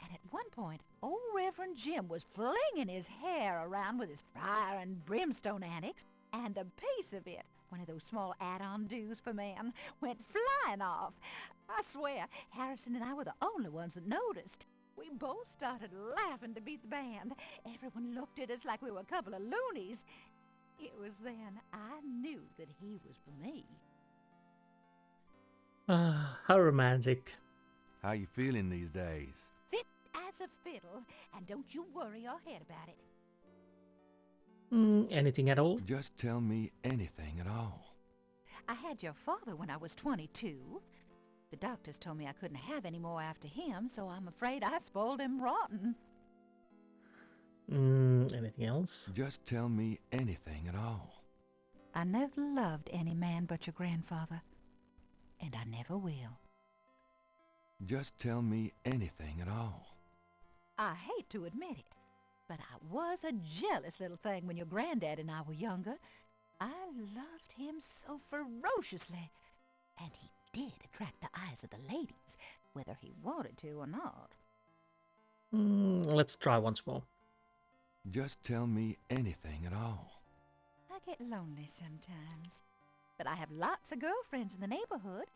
and at one point, old Reverend Jim was flinging his hair around with his fire and brimstone annex, and a piece of it, one of those small add-on do's for men, went flying off. I swear, Harrison and I were the only ones that noticed. We both started laughing to beat the band. Everyone looked at us like we were a couple of loonies. It was then I knew that he was for me. How romantic. How you feeling these days? Fit as a fiddle, and don't you worry your head about it. Anything at all? Just tell me anything at all. I had your father when I was 22. The doctors told me I couldn't have any more after him, so I'm afraid I spoiled him rotten. Anything else? Just tell me anything at all. I never loved any man but your grandfather, and I never will. Just tell me anything at all. I hate to admit it, but I was a jealous little thing when your granddad and I were younger. I loved him so ferociously, and he did attract the eyes of the ladies, whether he wanted to or not. Let's try once more. Just tell me anything at all. I get lonely sometimes, but I have lots of girlfriends in the neighborhood.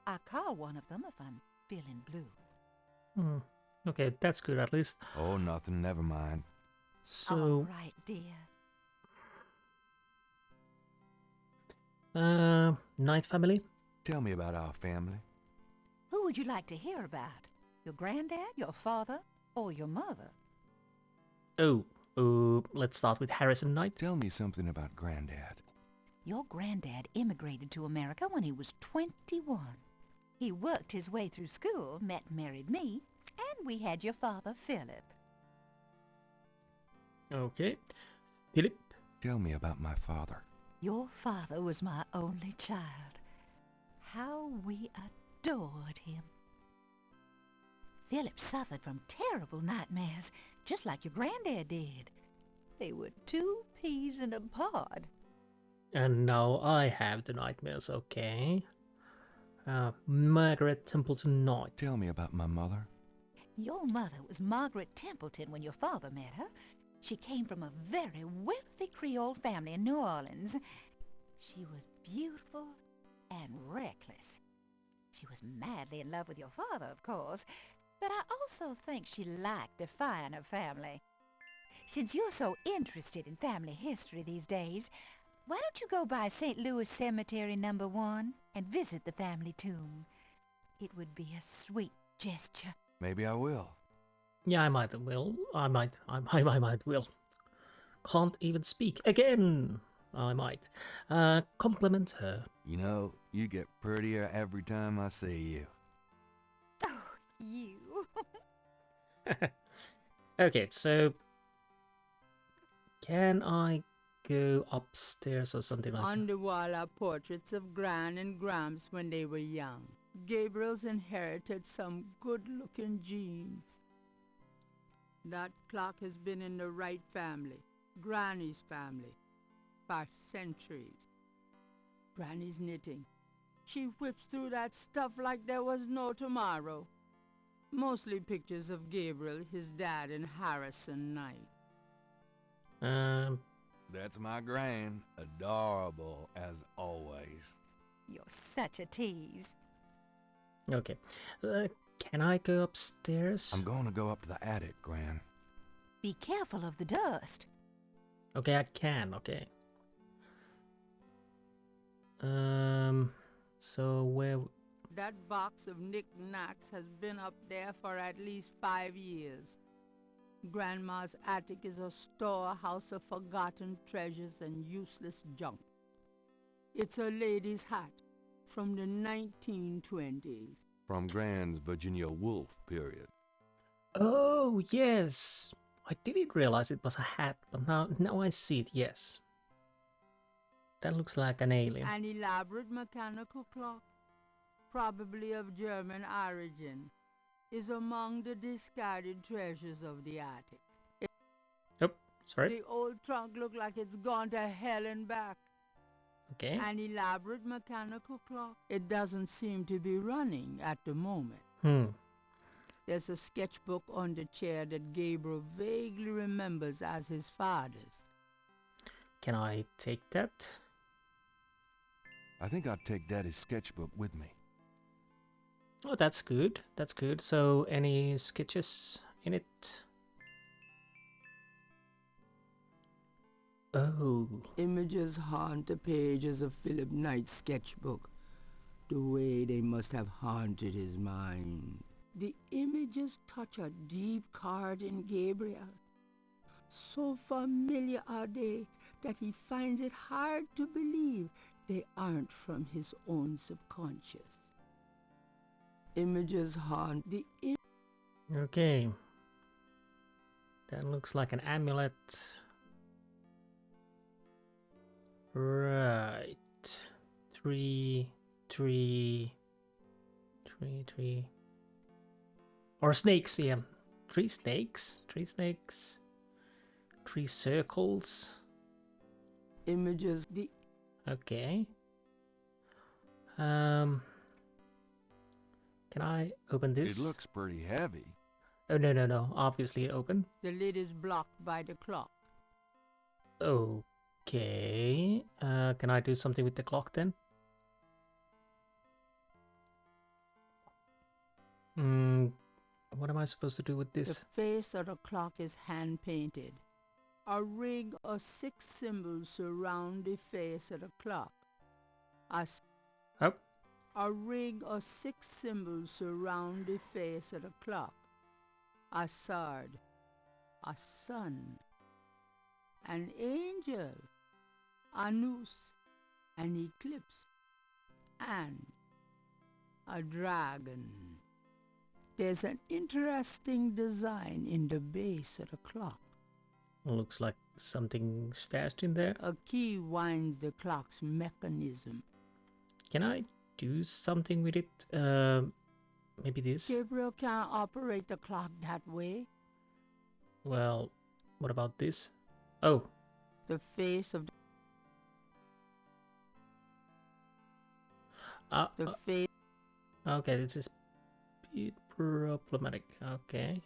I call one of them if I'm feeling blue. Okay, that's good at least. Oh, nothing, never mind. So, All right, dear. Knight family? Tell me about our family. Who would you like to hear about? Your granddad, your father, or your mother? Oh, let's start with Harrison Knight. Tell me something about Granddad. Your granddad immigrated to America when he was 21. He worked his way through school, met and married me, and we had your father, Philip. Okay. Philip. Tell me about my father. Your father was my only child. How we adored him. Philip suffered from terrible nightmares, just like your granddad did. They were 2 peas in a pod. And now I have the nightmares, okay. Margaret Templeton Knight. Tell me about my mother. Your mother was Margaret Templeton when your father met her. She came from a very wealthy Creole family in New Orleans. She was beautiful and reckless. She was madly in love with your father, of course, but I also think she liked defying her family. Since you're so interested in family history these days, why don't you go by St. Louis Cemetery No. 1 and visit the family tomb? It would be a sweet gesture. Maybe I will. Yeah, I might will. I might will. Can't even speak again. I might. Compliment her. You know, you get prettier every time I see you. Oh, you. Okay, so can I go upstairs or something like On that? the wall are portraits of Gran and Gramps when they were young. Gabriel's inherited some good-looking genes. That clock has been in the Wright family, Granny's family, for centuries. Granny's knitting. She whips through that stuff like there was no tomorrow. Mostly pictures of Gabriel, his dad, and Harrison Knight. That's my gran. Adorable as always. You're such a tease. Okay. Can I go upstairs? I'm going to go up to the attic, Gran. Be careful of the dust. Okay, I can. Okay. So where? That box of knickknacks has been up there for at least 5 years. Grandma's attic is a storehouse of forgotten treasures and useless junk. It's a lady's hat from the 1920s. From Gran's Virginia Woolf period. Oh yes, I didn't realize it was a hat, but now I see it. Yes, that looks like an alien. An elaborate mechanical clock, probably of German origin, is among the discarded treasures of the attic. Oh, sorry. The old trunk looked like it's gone to hell and back. Okay. An elaborate mechanical clock. It doesn't seem to be running at the moment. There's a sketchbook on the chair that Gabriel vaguely remembers as his father's. Can I take that? I think I'd take Daddy's sketchbook with me. Oh, that's good. That's good. So, any sketches in it? Oh. Images haunt the pages of Philip Knight's sketchbook, the way they must have haunted his mind. The images touch a deep chord in Gabriel. So familiar are they that he finds it hard to believe they aren't from his own subconscious. Images haunt the Okay. That looks like an amulet. Right. Three. Or snakes, yeah. 3 snakes. 3 snakes. 3 circles. images. The Okay. Can I open this? It looks pretty heavy. Oh, no. Obviously open. the lid is blocked by the clock. Okay. Can I do something with the clock then? What am I supposed to do with The this? face of the clock is hand-painted. A ring of 6 symbols surround the face of the clock. Oh, A ring of 6 symbols surround the face of the clock. A sword, a sun, an angel, a noose, an eclipse, and a dragon. There's an interesting design in the base of the clock. Looks like something stashed in there. A key winds the clock's mechanism. Can I do something with it? Maybe this? Gabriel can't operate the clock that way. Well, what about this? Oh, The face of the face. okay, this is a bit problematic. Okay.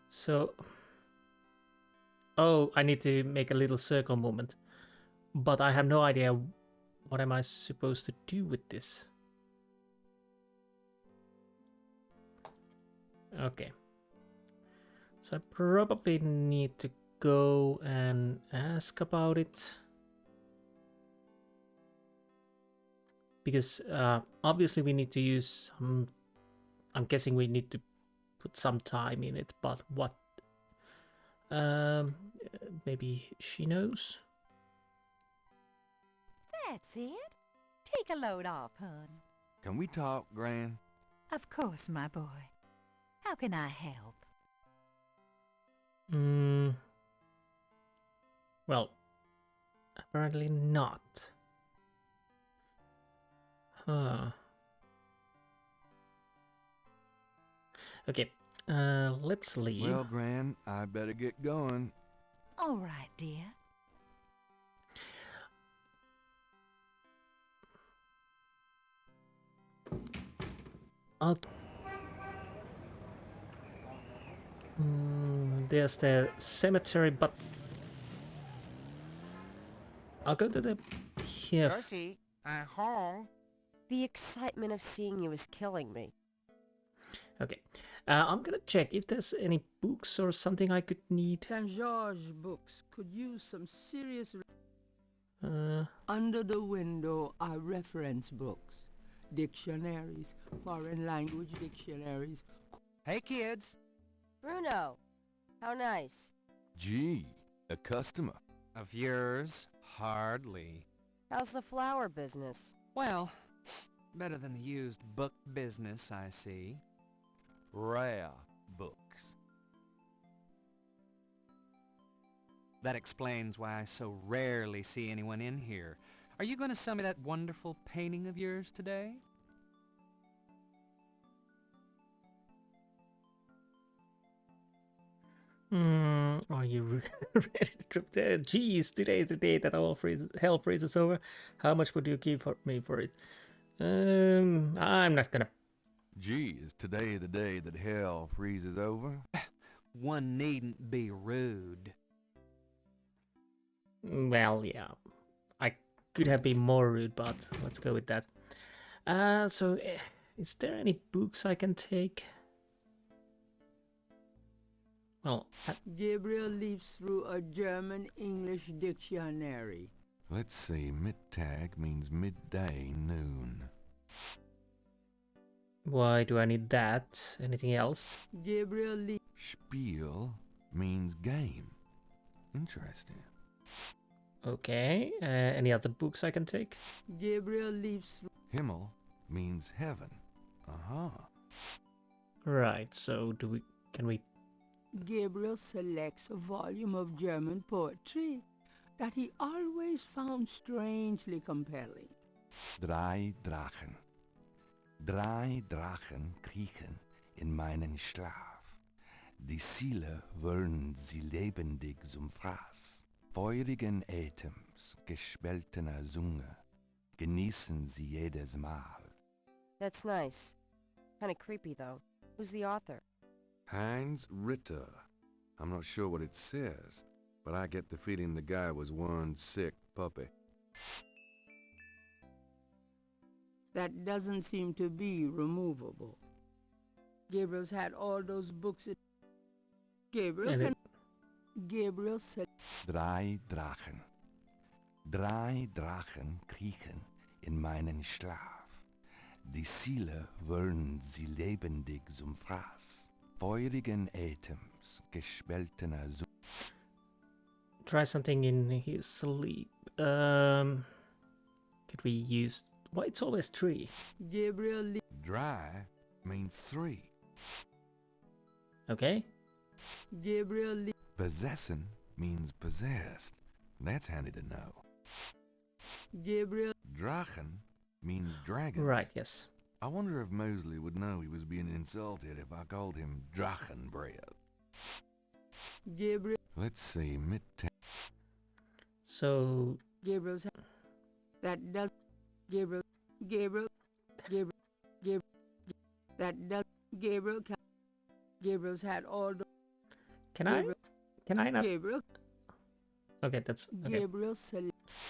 So, oh, I need to make a little circle movement. But I have no idea what am I supposed to do with this. Okay. So I probably need to go and ask about it. Because obviously we need to use some... I'm guessing we need to put some time in it, but what? Maybe she knows? That's it. Take a load off, hon. Can we talk, Gran? Of course, my boy. How can I help? Well, apparently not. Huh. Okay, let's leave. Well, Gran, I better get going. All right, dear. There's the cemetery, but I'll go to the here. Darcy, home. The excitement of seeing you is killing me. Okay, I'm gonna check if there's any books or something I could need. St. George books could use some serious... Uh, Under the window are reference books, dictionaries, foreign language dictionaries. Hey, kids. Bruno, how nice. Gee, a customer. Of yours? Hardly. How's the flower business? Well, better than the used book business, I see. Rare books. That explains why I so rarely see anyone in here. Are you going to sell me that wonderful painting of yours today? Are you ready to trip there? Geez, today is the day that hell freezes over. How much would you give me for it? I'm not gonna. Gee, is today the day that hell freezes over? One needn't be rude. Well, yeah, I could have been more rude, but let's go with that. So, is there any books I can take? Well, Gabriel leafs through a German-English dictionary. Let's see, Mittag means midday, noon. why do I need that? Anything else? Gabriel leafs... Spiel means game. Interesting. Okay, any other books I can take? Gabriel leafs... Himmel means heaven. Aha. Right, so can we... Gabriel selects a volume of German poetry that he always found strangely compelling. Drei Drachen. Drei Drachen kriechen in meinen Schlaf. Die Ziele wollen sie lebendig zum Fraß. Feurigen Atems, gespaltener Zunge, genießen sie jedes Mal. That's nice. Kinda creepy, though. Who's the author? Heinz Ritter. I'm not sure what it says, but I get the feeling the guy was one sick puppy. That doesn't seem to be removable. Gabriel's had all those books in... Gabriel said... Drei Drachen. Drei Drachen kriechen in meinen Schlaf. Die Ziele wollen sie lebendig zum Fraß. Feurigen Atems, gespaltener Zunge. Try something in his sleep. Could we use... Why it's always 3? Gabriel Dry means 3. Okay. Gabriel Possessin means possessed. That's handy to know. Gabriel Drachen means dragon. Right, yes. I wonder if Mosely would know he was being insulted if I called him Drachenbreath. Gabriel Let's see, So... Gabriel's that does Gabriel that does Gabriel's had all the Can I not... Gabriel Okay, that's... Okay. Gabriel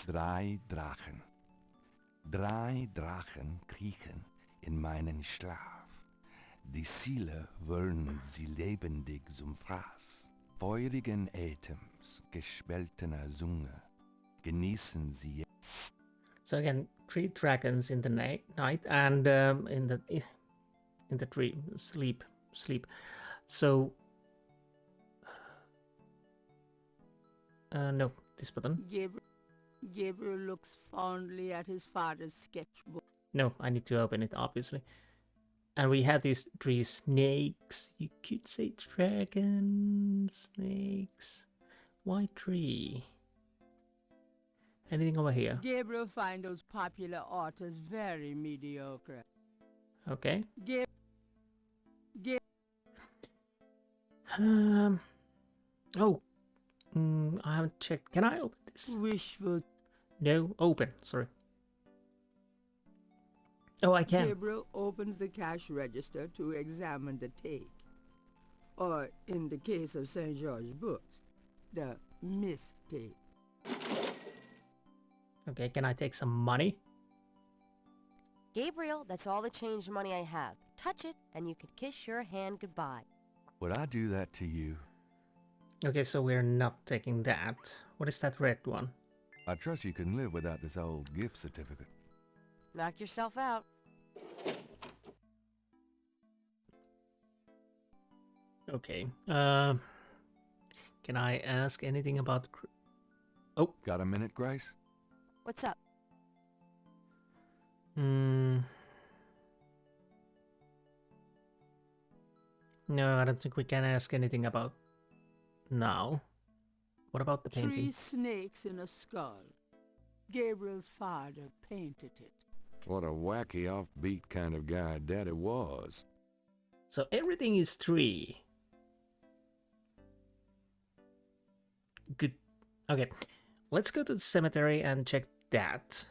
Drei Drachen. Drei Drachen kriechen in meinen Schlaf. Die Ziele wollen sie lebendig zum Fraß. Feurigen Atems, gespaltener Zunge, genießen sie. So again, 3 dragons in the night and in the dream, sleep. So... no, this button. Gabriel looks fondly at his father's sketchbook. No, I need to open it, obviously. And we have these 3 snakes. You could say dragons, snakes. Why 3? Anything over here? Gabriel finds those popular authors very mediocre. Okay. Oh. I haven't checked. Can I open this? Wishful. No, open. Sorry. Oh, I can. Gabriel opens the cash register to examine the take. Or, in the case of St. George Books, the mistake. Okay, can I take some money? Gabriel, that's all the change money I have. Touch it, and you can kiss your hand goodbye. Would I do that to you? Okay, so we're not taking that. What is that red one? I trust you can live without this old gift certificate. Knock yourself out. Okay. Can I ask anything about... Oh. Got a minute, Grace? What's up? No, I don't think we can ask anything about now. What about the painting? 3 snakes in a skull. Gabriel's father painted it. What a wacky, offbeat kind of guy Daddy was. So everything is 3. Good. Okay, let's go to the cemetery and check that.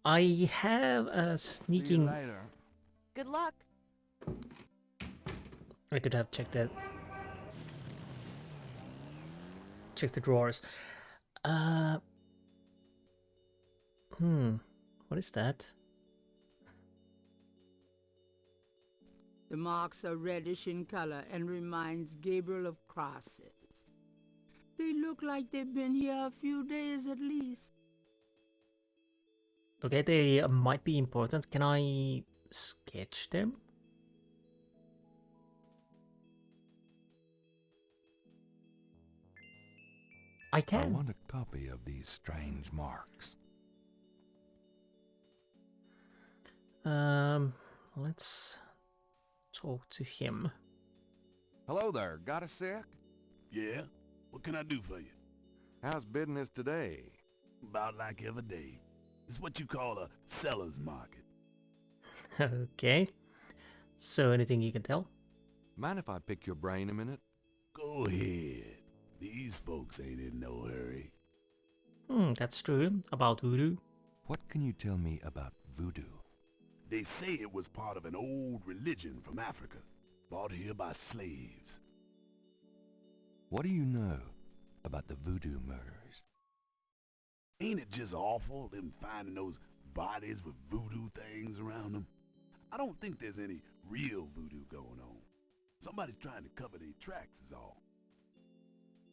I have a sneaking... See you later. Good luck. I could have checked that. Check the drawers. What is that? The marks are reddish in color and reminds Gabriel of crosses. They look like they've been here a few days at least. Okay, they might be important. Can I sketch them? I can. I want a copy of these strange marks. Let's talk to him. Hello there, got a sec? Yeah? What can I do for you? How's business today? About like every day. It's what you call a seller's market. Okay. So anything you can tell? Mind if I pick your brain a minute? Go ahead. These folks ain't in no hurry. That's true. About voodoo. What can you tell me about voodoo? They say it was part of an old religion from Africa, brought here by slaves. What do you know about the Voodoo Murders? Ain't it just awful, them finding those bodies with voodoo things around them? I don't think there's any real voodoo going on. Somebody's trying to cover their tracks is all.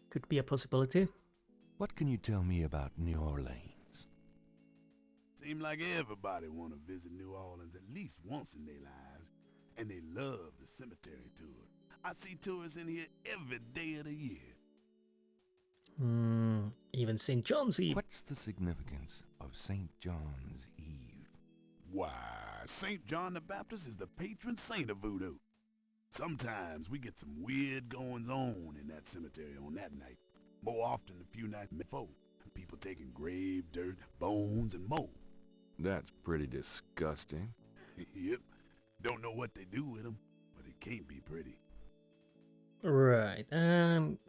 Could be a possibility. What can you tell me about New Orleans? Seem like everybody want to visit New Orleans at least once in their lives, and they love the cemetery tour. I see tourists in here every day of the year. Even St. John's Eve. What's the significance of St. John's Eve? Why, St. John the Baptist is the patron saint of voodoo. Sometimes we get some weird goings-on in that cemetery on that night. More often a few nights before. People taking grave dirt, bones, and more. That's pretty disgusting. Yep. Don't know what they do with them, but it can't be pretty. Right.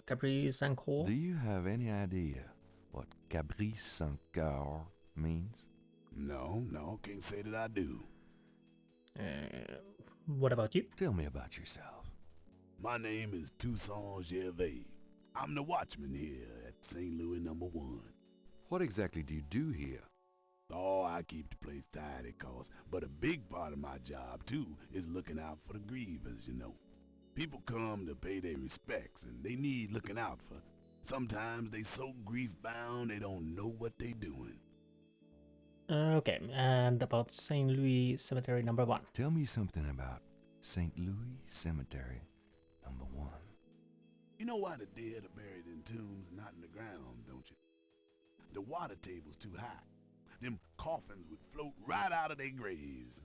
Caprice Saint Croix. Do you have any idea what Caprice Saint-Coeur means? No, can't say that I do. What about you? Tell me about yourself. My name is Toussaint Gervais. I'm the watchman here at St. Louis No. 1. What exactly do you do here? Oh, I keep the place tidy, but a big part of my job, too, is looking out for the grievers, you know. People come to pay their respects, and they need looking out for. Sometimes they so grief-bound they don't know what they doing. Okay, and about St. Louis Cemetery number 1. Tell me something about St. Louis Cemetery number 1. You know why the dead are buried in tombs and not in the ground, don't you? The water table's too high. Them coffins would float right out of their graves.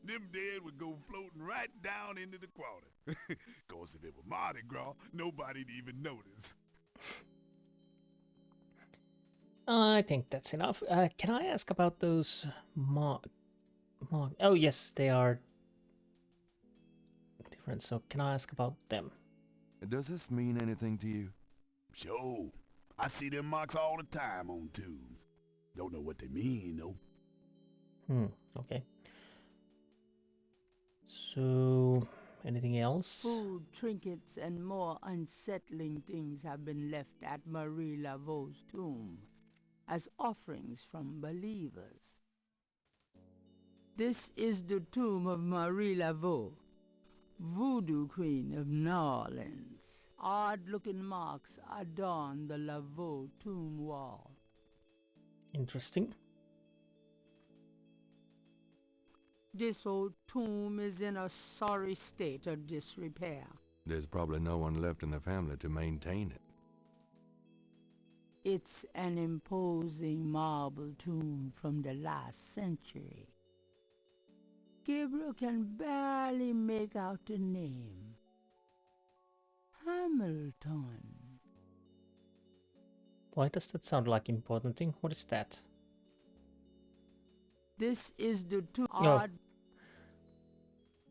Them dead would go floating right down into the water. Course, if it were Mardi Gras, nobody'd even notice. I think that's enough. Can I ask about those Oh, yes, they are different. So can I ask about them? Does this mean anything to you? Sure. I see them marks all the time on tombs. Don't know what they mean, though. Okay. So, anything else? Food, trinkets, and more unsettling things have been left at Marie Laveau's tomb as offerings from believers. This is the tomb of Marie Laveau, Voodoo Queen of New Orleans. Odd-looking marks adorn the Laveau tomb wall. Interesting. This old tomb is in a sorry state of disrepair. There's probably no one left in the family to maintain it. It's an imposing marble tomb from the last century. Gabriel can barely make out the name. Hamilton. Why does that sound like important thing? What is that? This is the tomb. Oh.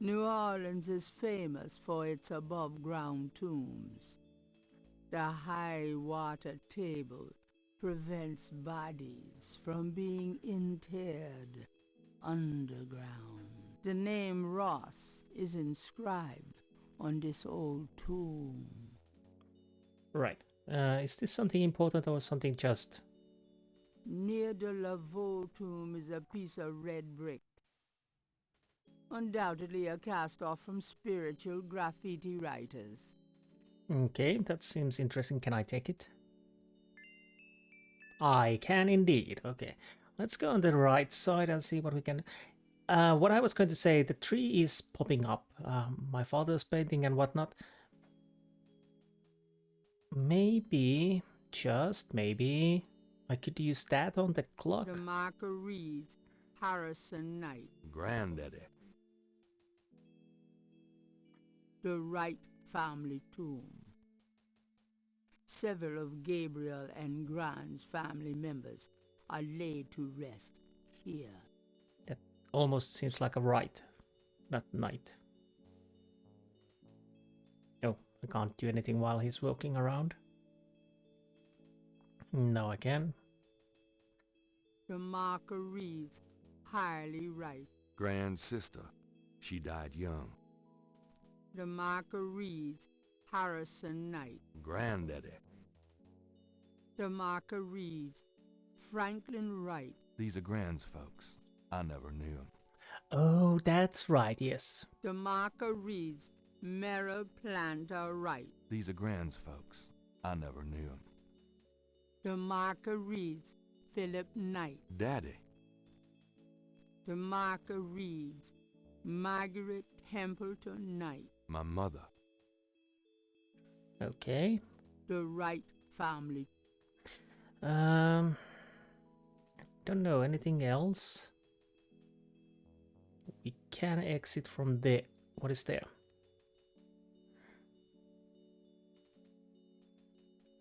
New Orleans is famous for its above-ground tombs. The high water table prevents bodies from being interred underground. The name Ross is inscribed on this old tomb. Right. Is this something important or something just... Near the Laveau tomb is a piece of red brick. Undoubtedly a cast-off from spiritual graffiti writers. Okay, that seems interesting. Can I take it? I can indeed. Okay. Let's go on the right side and see what we can... what I was going to say, the tree is popping up. My father's painting and whatnot. Maybe, just maybe, I could use that on the clock. The marker reads Harrison Knight. Granddaddy. The Wright family tomb. Several of Gabriel and Grant's family members are laid to rest here. That almost seems like a right, not night. Oh, I can't do anything while he's walking around. No, I can. The marker reads Harley Wright. Grand sister. She died young. The marker reads Harrison Knight. Granddaddy. The marker reads Franklin Wright. These are Grand's folks. I never knew him. Oh, that's right, yes. The marker reads Merrill Planter Wright. These are Grand's folks. I never knew him. The marker reads Philip Knight. Daddy. The marker reads Margaret Templeton Knight. My mother. Okay, the right family. I don't know anything else. We can exit from there. What is there?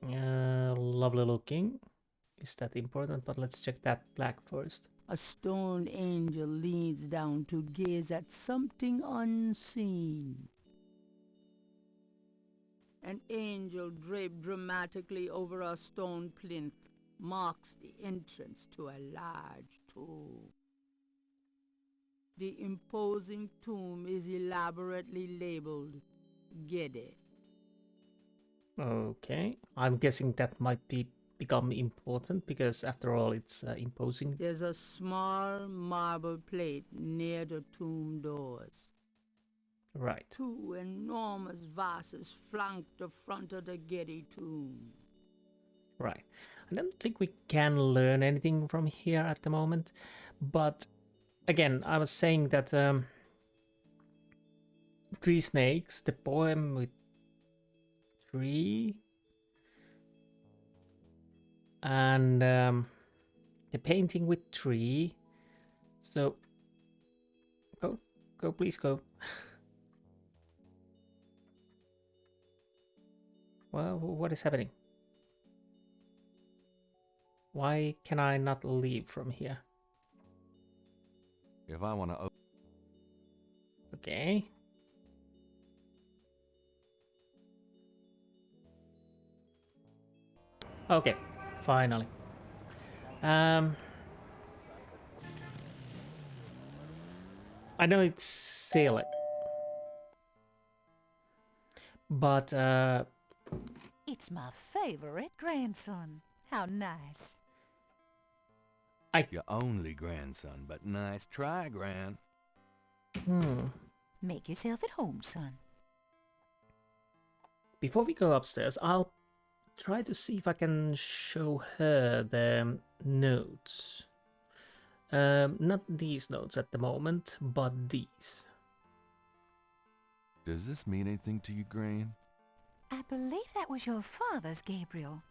Lovely looking. Is that important? But let's check that black first. A stone angel leans down to gaze at something unseen. An angel draped dramatically over a stone plinth marks the entrance to a large tomb. The imposing tomb is elaborately labeled Gede. Okay, I'm guessing that might become important because after all it's imposing. There's a small marble plate near the tomb doors. Right. 2 enormous vases flank the front of the Gede tomb. Right. I don't think we can learn anything from here at the moment, but again, I was saying that Tree Snakes, the poem with tree, and the painting with tree. So go, please go. Well, what is happening? Why can I not leave from here? If I want to... Okay. Okay, finally. I know it's silly, but It's my favorite grandson. How nice. Your only grandson, but nice try, Gran. Make yourself at home, son. Before we go upstairs, I'll try to see if I can show her the notes. Not these notes at the moment, but these. Does this mean anything to you, Gran? I believe that was your father's, Gabriel.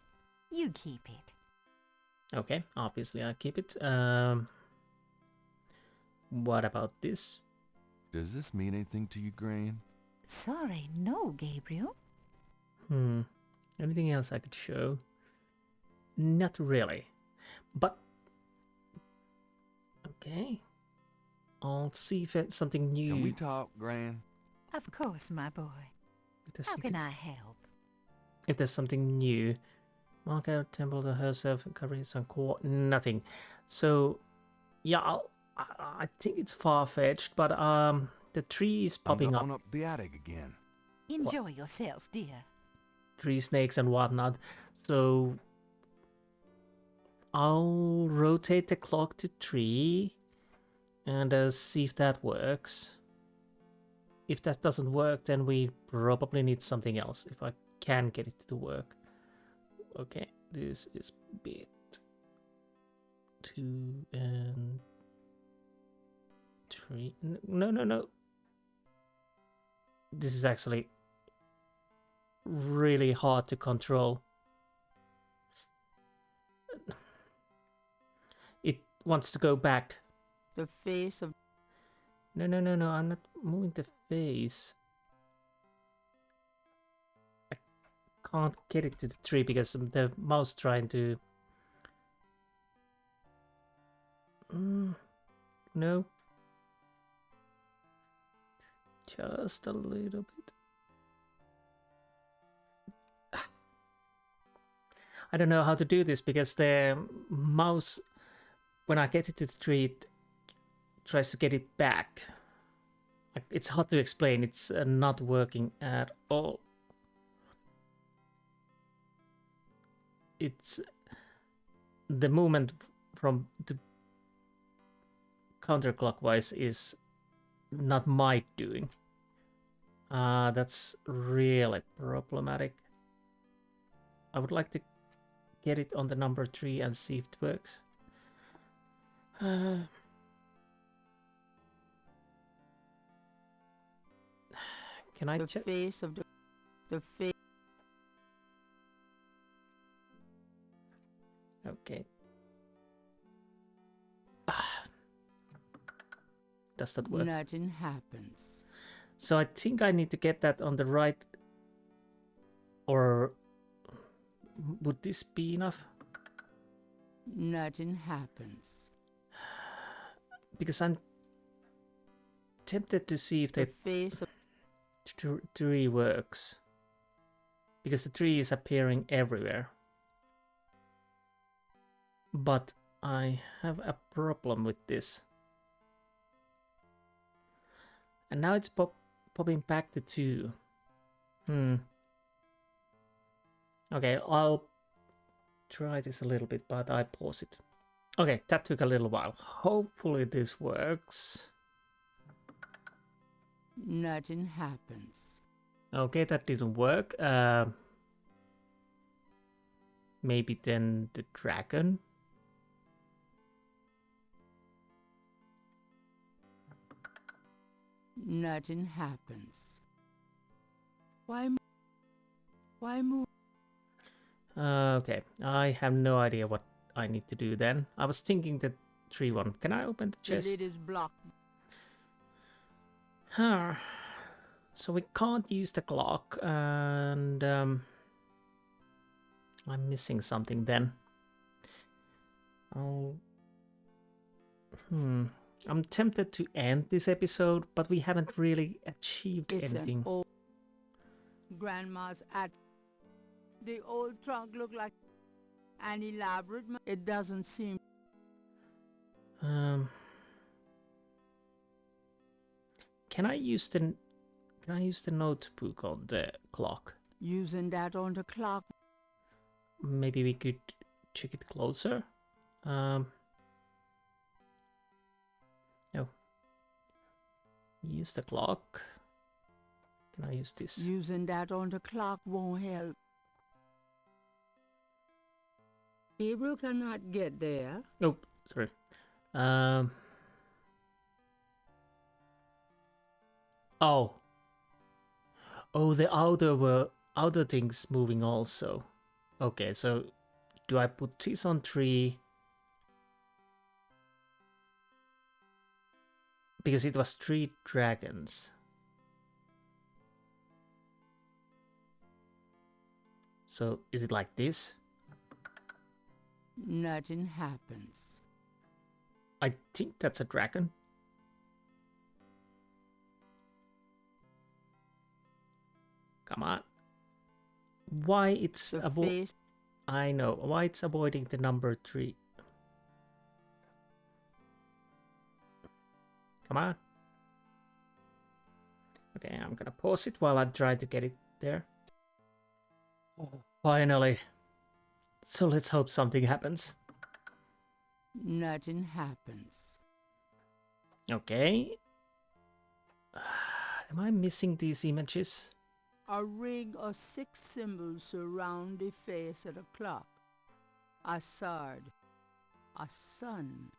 You keep it. Okay, obviously I keep it. What about this? Does this mean anything to you, Gran? Sorry, no, Gabriel. Anything else I could show? Not really. But okay. I'll see if it's something new. Can we talk, Gran? Of course, my boy. How can I help? If there's something new. Mark out temple to herself, covering some core, nothing. So yeah, I think it's far-fetched, but the tree is popping I'm going up the attic again. Enjoy yourself, dear. Tree snakes and whatnot. So I'll rotate the clock to 3 and see if that works. If that doesn't work, then we probably need something else, if I can get it to work. Okay, this is bit 2 and 3. No. This is actually really hard to control. It wants to go back. The face of... No, I'm not moving the face. I can't get it to the tree because the mouse trying to... No. Just a little bit. I don't know how to do this because the mouse, when I get it to the tree, it tries to get it back. It's hard to explain. It's not working at all. It's the movement from the counterclockwise is not my doing. That's really problematic. I would like to get it on the number 3 and see if it works. Can I check? Face of the face. Okay. Does that work? Nothing happens. So I think I need to get that on the right. Or would this be enough? Nothing happens. Because I'm tempted to see if The the face of tree works. Because the tree is appearing everywhere. But I have a problem with this. And now it's popping back to 2. Okay, I'll try this a little bit, but I pause it. Okay, that took a little while. Hopefully this works. nothing happens. Okay, that didn't work. Maybe then the dragon. Nothing happens. Why move? Okay, I have no idea what I need to do then. I was thinking the tree one. Can I open the The chest? lid is blocked. So we can't use the clock, and I'm missing something then. I'm tempted to end this episode, but we haven't really achieved It's anything. an old grandma's at. The old trunk looked like an elaborate. It doesn't seem. Can I use the notebook on the clock? Using that on the clock. Maybe we could check it closer. No. Use the clock. Can I use this? Using that on the clock won't help. Gabriel cannot get there. Oh, sorry. Oh. Oh, the outer things moving also. Okay, so do I put this on 3? Because it was 3 dragons. So is it like this? Nothing happens. I think that's a dragon. Come on. Why it's I know why it's avoiding the number 3. Come on. Okay, I'm gonna pause it while I try to get it there. Finally. So let's hope something happens. Nothing happens. Okay. Am I missing these images? A ring of 6 symbols surround the face of the clock. A sword, a sun,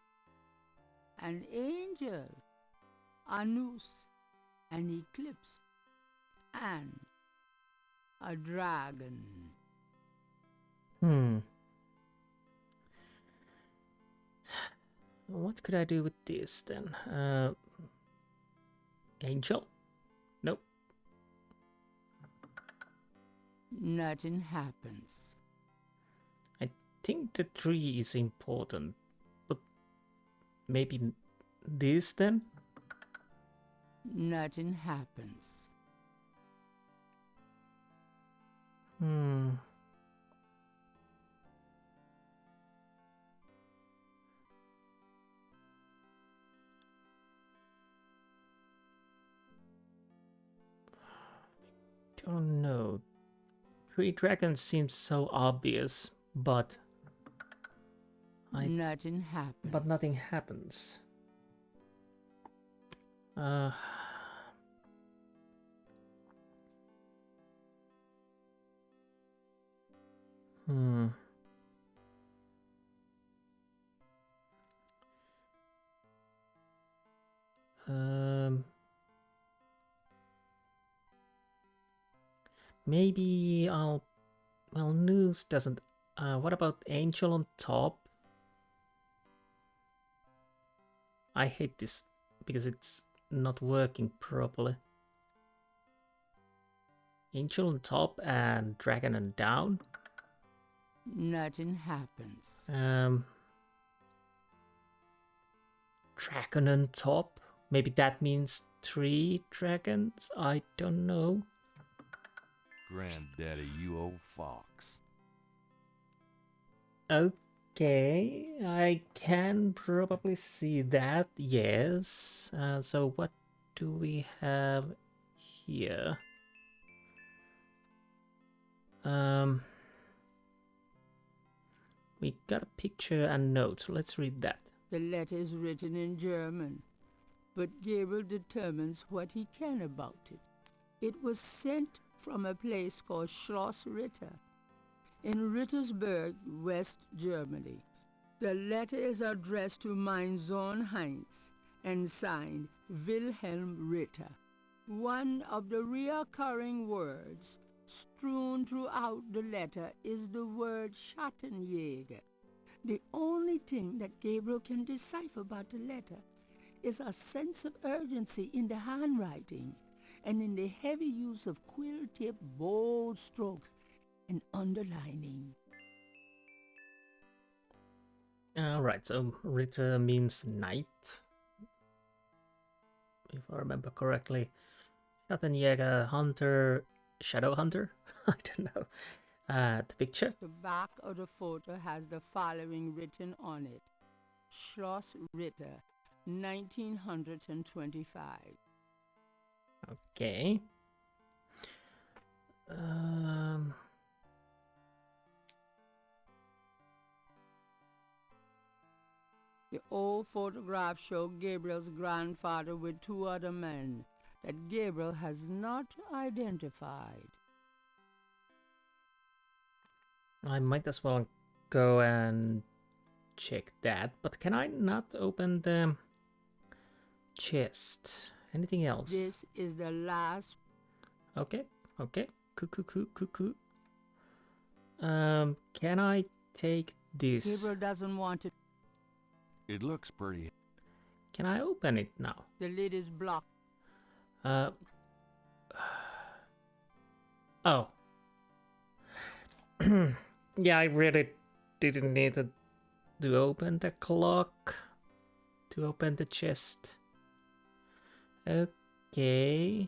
an angel, a noose, an eclipse, and a dragon. What could I do with this then? Angel? Nope. Nothing happens. I think the tree is important, but maybe this then? Nothing happens. Don't know. 3 dragons seems so obvious, but nothing happens. But nothing happens. Maybe I'll... Well, news doesn't... what about angel on top? I hate this because it's not working properly. Angel on top and dragon on down. Nothing happens. Dragon on top. Maybe that means 3 dragons. I don't know. Granddaddy, you old fox. Okay, I can probably see that. Yes. So what do we have here? We got a picture and notes. Let's read that. The letter is written in German, but Gabriel determines what he can about it. It was sent from a place called Schloss Ritter in Rittersberg, West Germany. The letter is addressed to mein Sohn Heinz and signed Wilhelm Ritter. One of the recurring words strewn throughout the letter is the word Schattenjäger. The only thing that Gabriel can decipher about the letter is a sense of urgency in the handwriting and in the heavy use of quill-tip bold strokes and underlining. Alright, so Ritter means knight, if I remember correctly. Schattenjäger, hunter, shadow hunter? I don't know. The picture. The back of the photo has the following written on it. Schloss Ritter, 1925. Okay. The old photographs show Gabriel's grandfather with 2 other men that Gabriel has not identified. I might as well go and check that, but can I not open the chest? Anything else? This is the last. Okay. Cuckoo. Can I take this? Gabriel doesn't want it. It looks pretty. Can I open it now? The lid is blocked. Oh. Yeah, I really didn't need to open the clock to open the chest. Okay.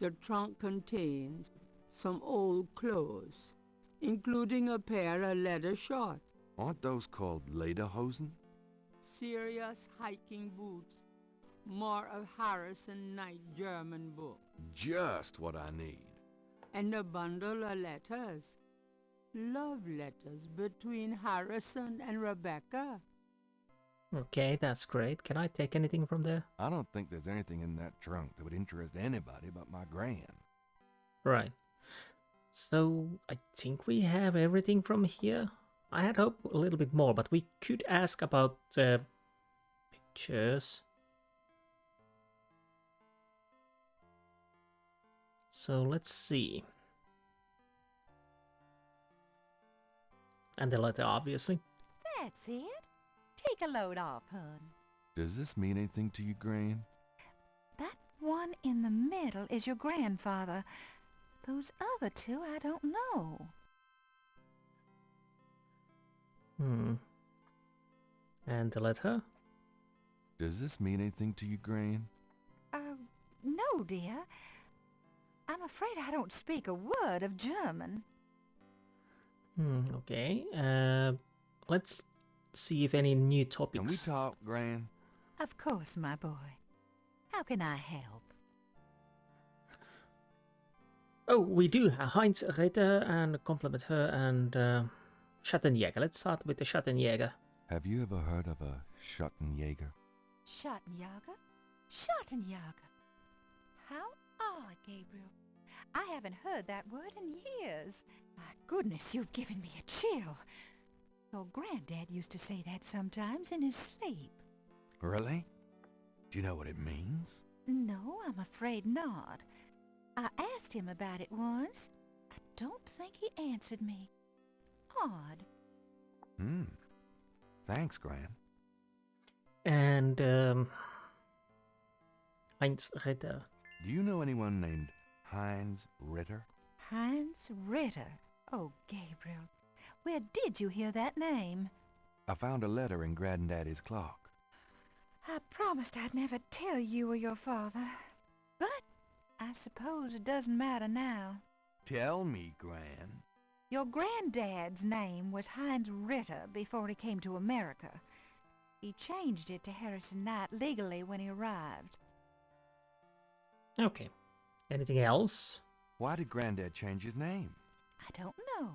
The trunk contains some old clothes, including a pair of leather shorts. Aren't those called lederhosen? Serious hiking boots. More of Harrison Knight German book. Just what I need. And a bundle of letters. Love letters between Harrison and Rebecca. Okay, that's great. Can I take anything from there? I don't think there's anything in that trunk that would interest anybody but my gran. Right. So, I think we have everything from here. I had hoped a little bit more, but we could ask about the pictures. So, let's see. And the letter, obviously. That's it. Take a load off, hun. Does this mean anything to you, Gran? That one in the middle is your grandfather. Those other 2 I don't know. And the letter? Does this mean anything to you, Gran? No, dear. I'm afraid I don't speak a word of German. Okay. Let's see if any new topics. Can we talk, Gran? Of course, my boy. How can I help? Oh, we do. Heinz Ritter and compliment her and Schattenjäger. Let's start with the Schattenjäger. Have you ever heard of a Schattenjäger? Schattenjäger? Schattenjäger. How odd, Gabriel. I haven't heard that word in years. My goodness, you've given me a chill. Your granddad used to say that sometimes in his sleep. Really? Do you know what it means? No, I'm afraid not. I asked him about it once. I don't think he answered me. Odd. Thanks, Gran. And Heinz Ritter. Do you know anyone named Heinz Ritter? Heinz Ritter? Oh, Gabriel, where did you hear that name? I found a letter in Granddaddy's clock. I promised I'd never tell you or your father. But I suppose it doesn't matter now. Tell me, Gran. Your granddad's name was Heinz Ritter before he came to America. He changed it to Harrison Knight legally when he arrived. Okay. Anything else? Why did Granddad change his name? I don't know.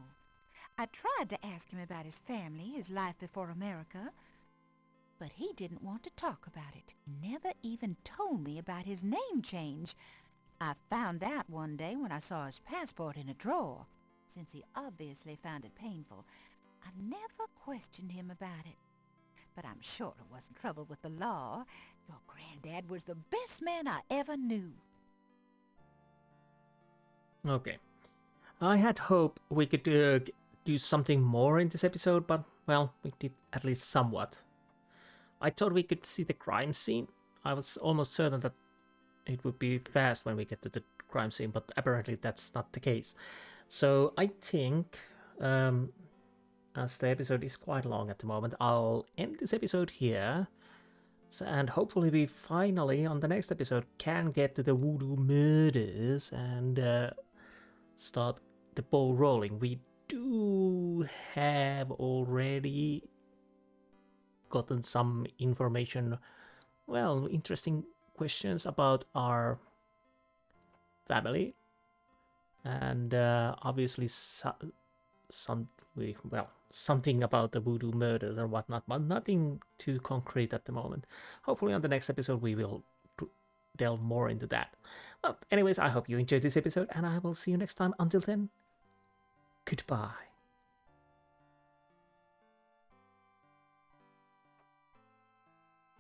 I tried to ask him about his family, his life before America, but he didn't want to talk about it. He never even told me about his name change. I found out one day when I saw his passport in a drawer. Since he obviously found it painful, I never questioned him about it. But I'm sure it wasn't trouble with the law. Your granddad was the best man I ever knew. Okay. I had hoped we could do something more in this episode, but, well, we did at least somewhat. I thought we could see the crime scene. I was almost certain that it would be fast when we get to the crime scene, but apparently that's not the case. So I think, as the episode is quite long at the moment, I'll end this episode here. And hopefully we finally, on the next episode, can get to the Voodoo Murders and start the ball rolling. We do have already gotten some information, well, interesting questions about our family, and obviously something about the Voodoo Murders and whatnot, but nothing too concrete at the moment. Hopefully on the next episode we will delve more into that. Well, anyways, I hope you enjoyed this episode, and I will see you next time. Until then, goodbye.